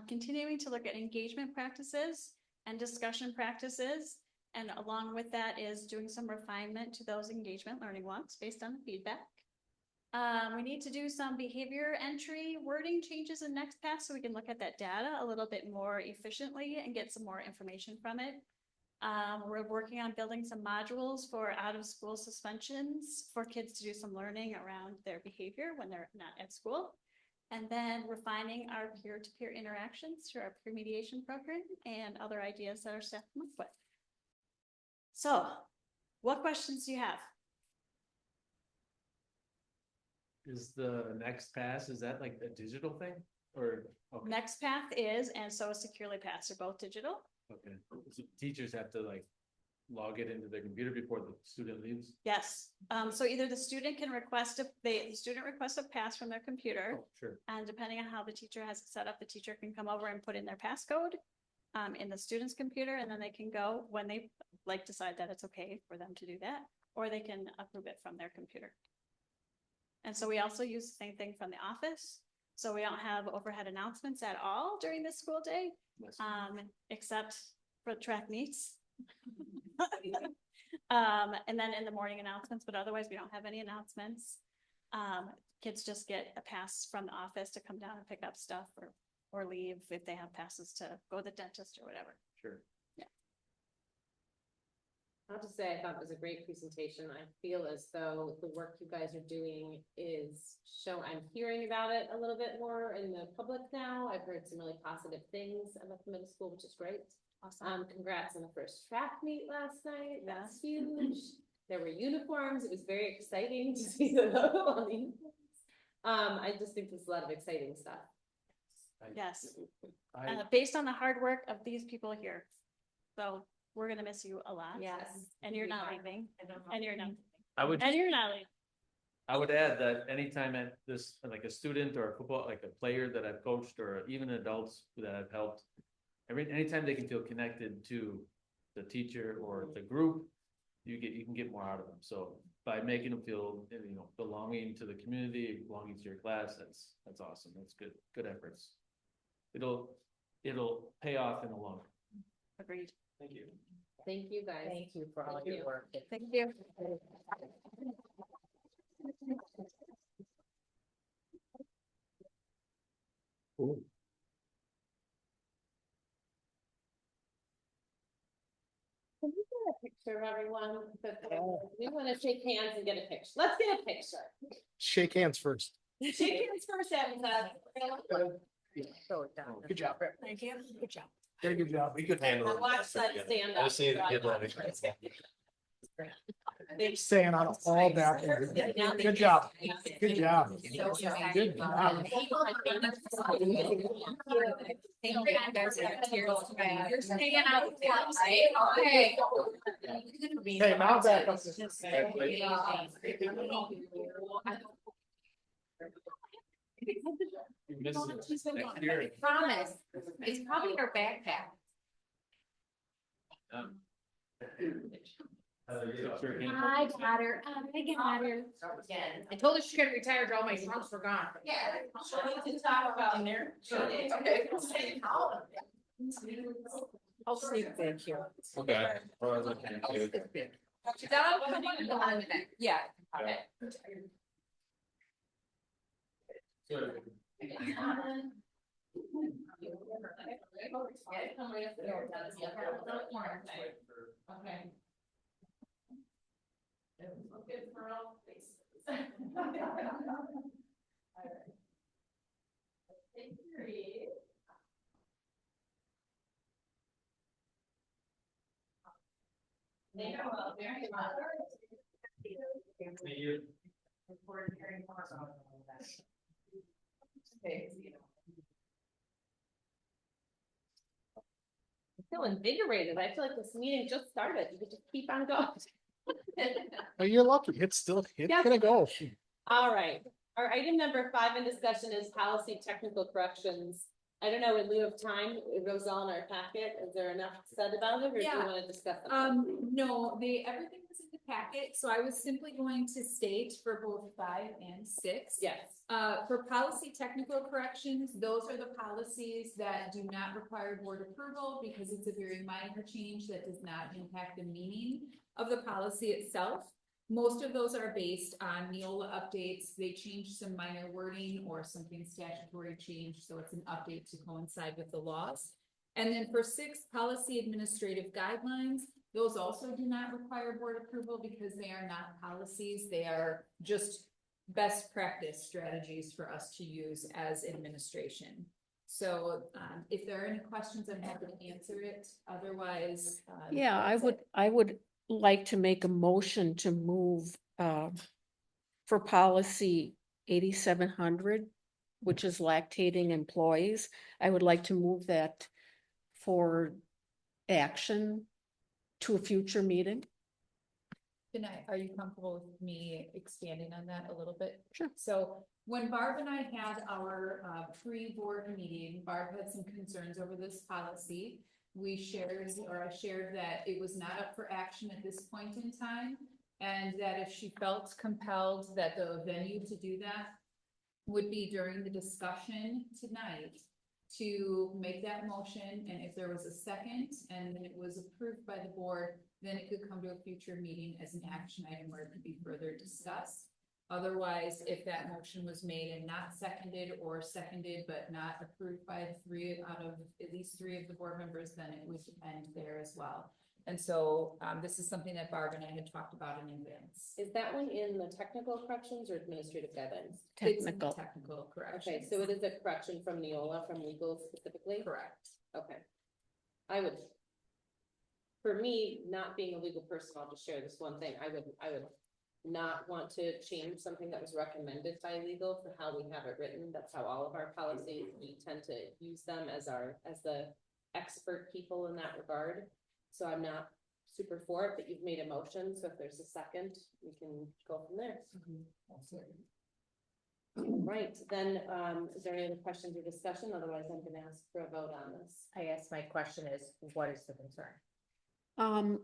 Continuing to look at engagement practices and discussion practices. And along with that is doing some refinement to those engagement learning walks based on the feedback. We need to do some behavior entry wording changes in NextPath so we can look at that data a little bit more efficiently and get some more information from it. We're working on building some modules for out of school suspensions for kids to do some learning around their behavior when they're not at school. And then refining our peer-to-peer interactions through our peer mediation program and other ideas that our staff come up with. So, what questions do you have? Is the NextPath, is that like a digital thing or? Okay. NextPath is, and so is Securely Pass, are both digital. Okay, so teachers have to like log it into their computer before the student leaves? Yes, so either the student can request the student requests a pass from their computer. Oh, sure. And depending on how the teacher has it set up, the teacher can come over and put in their passcode in the student's computer, and then they can go when they decide that it's okay for them to do that, or they can approve it from their computer. And so we also use the same thing from the office. So we don't have overhead announcements at all during the school day, except for track meets. And then in the morning announcements, but otherwise we don't have any announcements. Kids just get a pass from the office to come down and pick up stuff or leave if they have passes to go to the dentist or whatever. Sure. Yeah. I'll just say I thought it was a great presentation. I feel as though the work you guys are doing is I'm hearing about it a little bit more in the public now. I've heard some really positive things about the middle school, which is great. Awesome. Congrats on the first track meet last night. That's huge. There were uniforms. It was very exciting to see the logo on the uniforms. I just think there's a lot of exciting stuff. Yes, I, based on the hard work of these people here. So we're gonna miss you a lot. Yes. And you're not leaving, and you're not, I would, and you're not leaving. I would add that anytime at this, like a student or a football, like a player that I've coached, or even adults that I've helped, anytime they can feel connected to the teacher or the group, you can get more out of them. So by making them feel, belonging to the community, belonging to your class, that's awesome. That's good efforts. It'll pay off in the long run. Agreed. Thank you. Thank you, guys. Thank you for all Thank your you. work. Thank you. Can we get a picture of everyone? We want to shake hands and get a picture. Let's get a picture. Shake hands first. Shake hands first, Evan. Good job. Thank you. Good job. Very good job. We could handle it. Watch that stand I up. just need to get that. Staying on all that. Good job. Good job. Good job. Hey, now back up. You miss it next year. Promise, it's probably in her backpack. I got her. I got her. I told her she couldn't retire till all my trunks were gone. Yeah. To talk about in there. Okay. I'll see you back here. Okay. Yeah. Okay. Okay. Good for all faces. Take 3. Thank you all very much. Thank you. Okay. I feel invigorated. I feel like this meeting just started. You could just keep on going. Well, you're lucky. It's Yeah. gonna go. All right. Our item number 5 in discussion is policy technical corrections. I don't know, in lieu of time, it goes all in our packet. Is there enough said about it, or do you Yeah. want to discuss them? No, everything was in the packet, so I was simply going to state for both 5 and 6. Yes. For policy technical corrections, those are the policies that do not require board approval because it's a very minor change that does not impact the meaning of the policy itself. Most of those are based on Neola updates. They change some minor wording or something statutory change, so it's an update to coincide with the laws. And then for 6, policy administrative guidelines, those also do not require board approval because they are not policies. They are just best practice strategies for us to use as administration. So if there are any questions, I'm happy to answer it. Otherwise. Yeah, that's it. I would like to make a motion to move for policy 8700, which is lactating employees. I would like to move that for action to a future meeting. Are you comfortable with me expanding on that a little bit? Sure. So when Barb and I had our pre-board meeting, Barb had some concerns over this policy. I shared that it was not up for action at this point in time, and that if she felt compelled that the venue to do that would be during the discussion tonight to make that motion, and if there was a second and it was approved by the board, then it could come to a future meeting as an action item where it could be further discussed. Otherwise, if that motion was made and not seconded, or seconded but not approved by 3 out of at least 3 of the board members, then it would end there as well. And so, this is something that Barb and I had talked about in advance. Is that one in the technical corrections or administrative guidelines? It's in the Technical. technical corrections. Okay, so it is a correction from Neola, from legal specifically? Correct. Okay. I would, for me, not being a legal person, I'll just share this one thing. I would not want to change something that was recommended by legal for how we have it written. That's how all of our policies, we tend to use them as the expert people in that regard. So I'm not super for it, but you've made a motion, so if there's a second, we can go from there. Right, then, is there any other questions or discussion? Otherwise, I'm gonna ask for a vote on this. I guess my question is, what is the concern?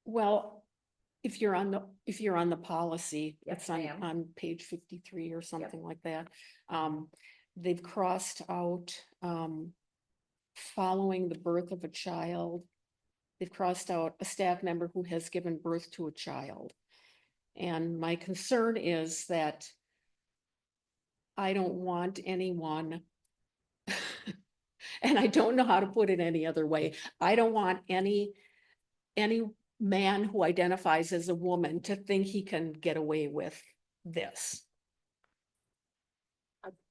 Well, if you're on the policy, Yes, it's I am. on page 53 or something like that. They've crossed out, following the birth of a child. They've crossed out a staff member who has given birth to a child. And my concern is that I don't want anyone, and I don't know how to put it any other way. I don't want any man who identifies as a woman to think he can get away with this.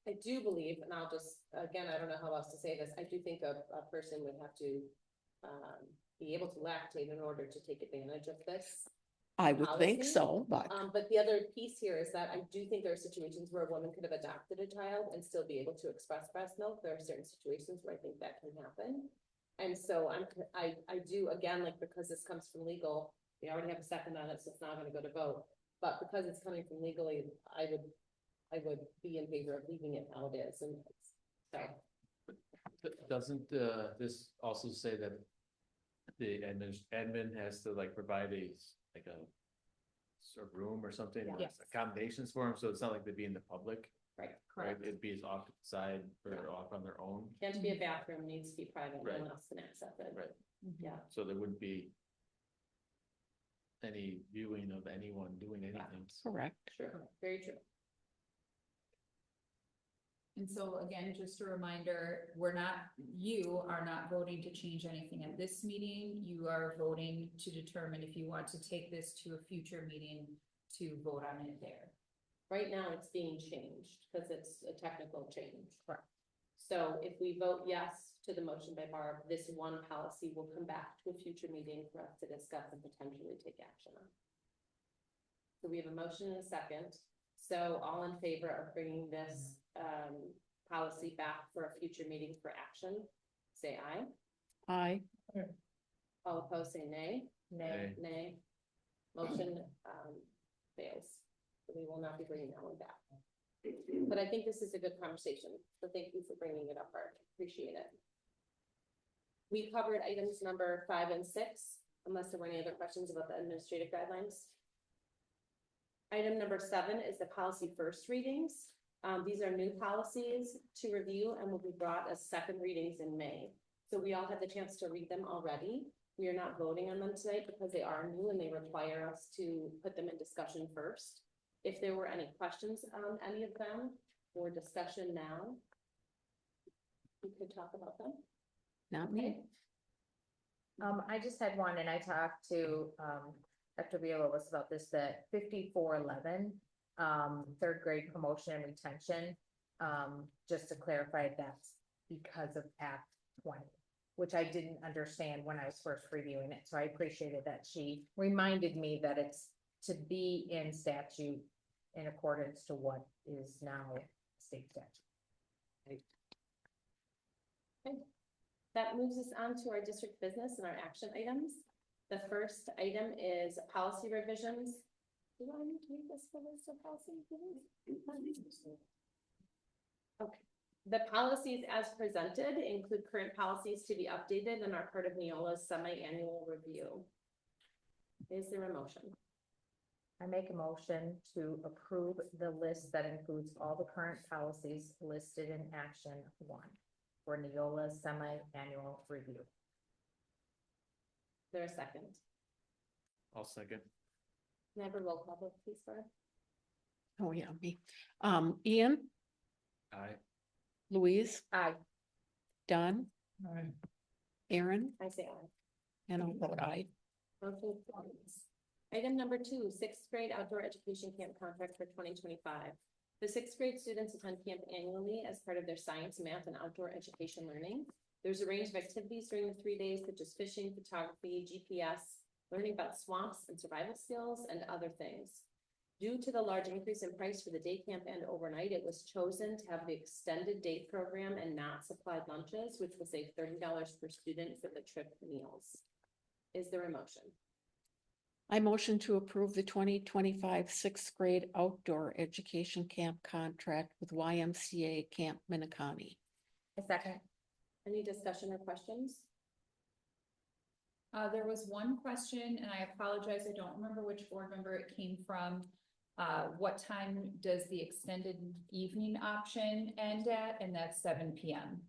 I do believe, and I'll just, again, I don't know how else to say this, I do think a person would have to be able to lactate in order to take advantage of this. I would think policy. so, but But the other piece here is that I do think there are situations where a woman could have adopted a child and still be able to express breast milk. There are certain situations where I think that can happen. And so I do, again, like, because this comes from legal, we already have a second on it, so it's not gonna go to vote. But because it's coming from legally, I would be in favor of leaving it how it is, and so. Doesn't this also say that the admin has to like provide a room or something, or Yes. accommodations for them, so it's not like they'd be in the public, Right, right? It'd be off to the side or off on their own, Can't be a bathroom, needs to be private, no Right. one else can access it. right? Yeah, So there wouldn't be any viewing of anyone doing anything. correct. true, very true. And so again, just a reminder, you are not voting to change anything at this meeting. You are voting to determine if you want to take this to a future meeting to vote on it there. Right now, it's being changed, because it's a technical change. Correct. So if we vote yes to the motion by Barb, this one policy will come back to a future meeting for us to discuss and potentially take action on. So we have a motion and a second. So all in favor of bringing this policy back for a future meeting for action, say aye. All opposed, say nay. Nay. Nay. Motion fails. So we will not be bringing that one back. But I think this is a good conversation, so thank you for bringing it up, Art. Appreciate it. We covered items number 5 and 6, unless there were any other questions about the administrative guidelines. Item number 7 is the policy first readings. These are new policies to review and will be brought as second readings in May. So we all had the chance to read them already. We are not voting on them tonight because they are new and they require us to put them in discussion first. If there were any questions on any of them or discussion now, we could talk about them. Not me. I just had one, and I talked to, Dr. Villalobos about this, that 5411, third grade promotion and retention. Just to clarify, that's because of Act 20, which I didn't understand when I was first reviewing it. So I appreciated that she reminded me that it's to be in statute in accordance to what is now state statute. Okay. That moves us on to our district business and our action items. The first item is policy revisions. Do I need to read this for list of policy revisions? Okay. The policies as presented include current policies to be updated and are part of Neola's semi-annual review. Is there a motion? I make a motion to approve the list that includes all the current policies listed in action 1 for Neola's semi-annual review. Is there a second? I'll second. Can I have a roll call vote, please, Barb? Oh, yeah, me. Ian, Aye. Louise, Aye. Don, Aaron, I say aye. and I'll vote aye. Motion carries. Item number 2, sixth grade outdoor education camp contract for 2025. The sixth grade students attend camp annually as part of their science, math, and outdoor education learning. There's a range of activities during the 3 days, such as fishing, photography, GPS, learning about swamps and survival skills, and other things. Due to the large increase in price for the day camp and overnight, it was chosen to have the extended day program and not supplied lunches, which will save $30 per student for the trip meals. Is there a motion? I motion to approve the 2025 sixth grade outdoor education camp contract with YMCA Camp Minneconne. A second. Any discussion or questions? There was one question, and I apologize, I don't remember which board member it came from. What time does the extended evening option end at? And that's 7 p.m.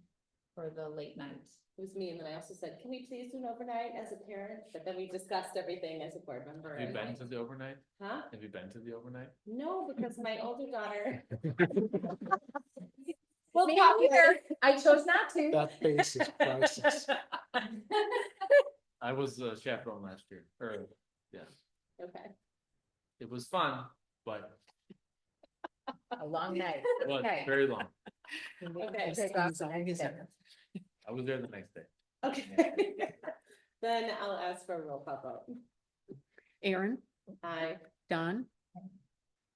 for the late night. It was me, and then I also said, can we please do an overnight as a parent? But then we discussed everything as a board member. Have you and been like- to the overnight? Huh? Have you been to the overnight? No, because my older daughter. Well, me either. I chose not to. That base is priceless. I was a chaperone last year, or, yeah, Okay. it was fun, but A long night. it was Okay. very long. Okay. Take off the next day. I was there the next day. Okay. Then I'll ask for a roll call vote. Aaron, Aye. Don,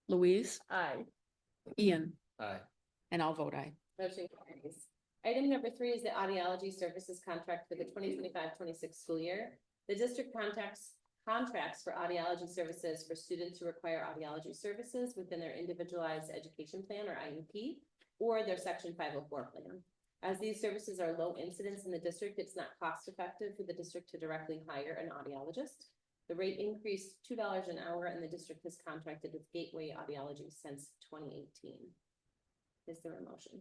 Louise, Aye. Ian, Aye. and I'll vote aye. Motion carries. Item number 3 is the audiology services contract for the 2025-26 school year. The district contracts for audiology services for students who require audiology services within their individualized education plan or IEP or their section 504 plan. As these services are low incidence in the district, it's not cost effective for the district to directly hire an audiologist. The rate increased $2 an hour, and the district has contracted with Gateway Audiology since 2018. Is there a motion?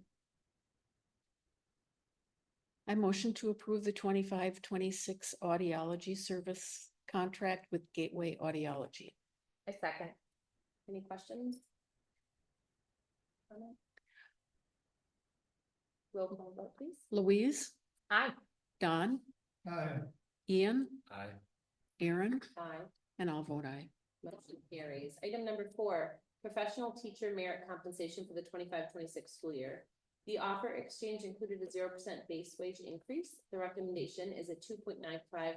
I motion to approve the 25-26 audiology service contract with Gateway Audiology. A second. Any questions? Comment? Roll call vote, please. Louise, Aye. Don, Aye. Ian, Aye. Aaron, Aye. and I'll vote aye. Motion carries. Item number 4, professional teacher merit compensation for the 25-26 school year. The offer exchange included a 0% base wage increase. The recommendation is a 2.95%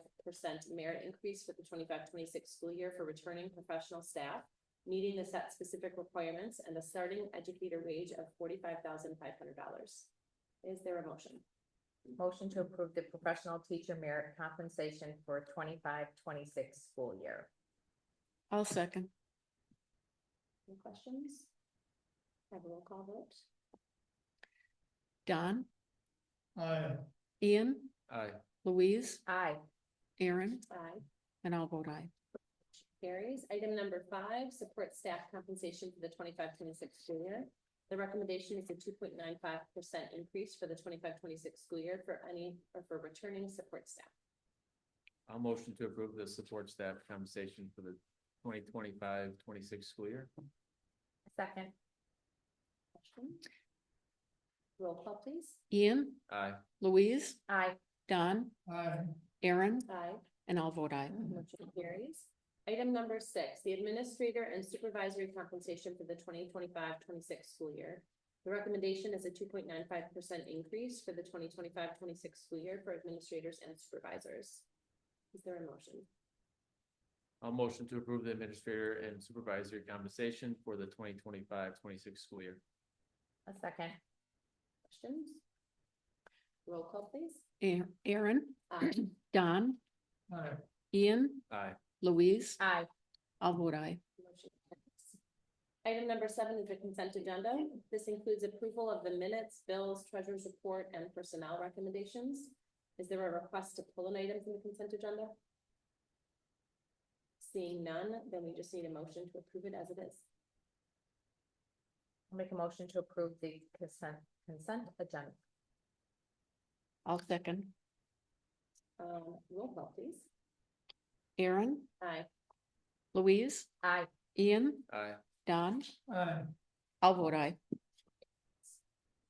merit increase for the 25-26 school year for returning professional staff, meeting the set specific requirements, and a starting educator wage of $45,500. Is there a motion? Motion to approve the professional teacher merit compensation for 25-26 school year. I'll second. Any questions? Have a roll call vote. Don, Aye. Ian, Aye. Louise, Aye. Aaron, Aye. and I'll vote aye. Carries. Item number 5, support staff compensation for the 25-26 school year. The recommendation is a 2.95% increase for the 25-26 school year for returning support staff. I'll motion to approve the support staff compensation for the 2025-26 school year. Second. Question? Roll call, please. Ian, Aye. Louise, Aye. Don, Aye. Aaron, Aye. and I'll vote aye. Motion carries. Item number 6, the administrator and supervisory compensation for the 2025-26 school year. The recommendation is a 2.95% increase for the 2025-26 school year for administrators and supervisors. Is there a motion? I'll motion to approve the administrator and supervisory compensation for the 2025-26 school year. A second. Questions? Roll call, please. Aaron, Aye. Don, Aye. Ian, Aye. Louise, Aye. I'll vote aye. Motion carries. Item number 7 is the consent agenda. This includes approval of the minutes, bills, treasurer's report, and personnel recommendations. Is there a request to pull an item from the consent agenda? Seeing none, then we just need a motion to approve it as it is. I'll make a motion to approve the consent agenda. I'll second. Roll call, please. Aaron, Aye. Louise, Aye. Ian, Aye. Don, Aye. I'll vote aye.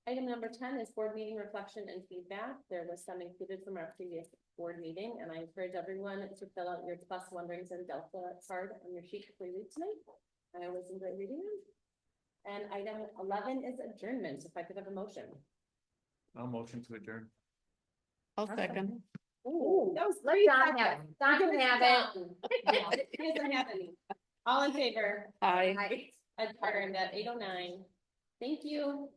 Item number 10 is board meeting reflection and feedback. There was some included from our previous board meeting, and I encourage everyone to fill out your plus wonderings and Delta card on your sheet before you leave tonight. I always enjoy reading them. And item 11 is adjournment, if I could have a motion. I'll motion to adjourn. I'll second. Ooh, that was Let great. Don have it. Don can have it. He doesn't have any. All in favor? Aye. Adjourned at 8:09. Thank you.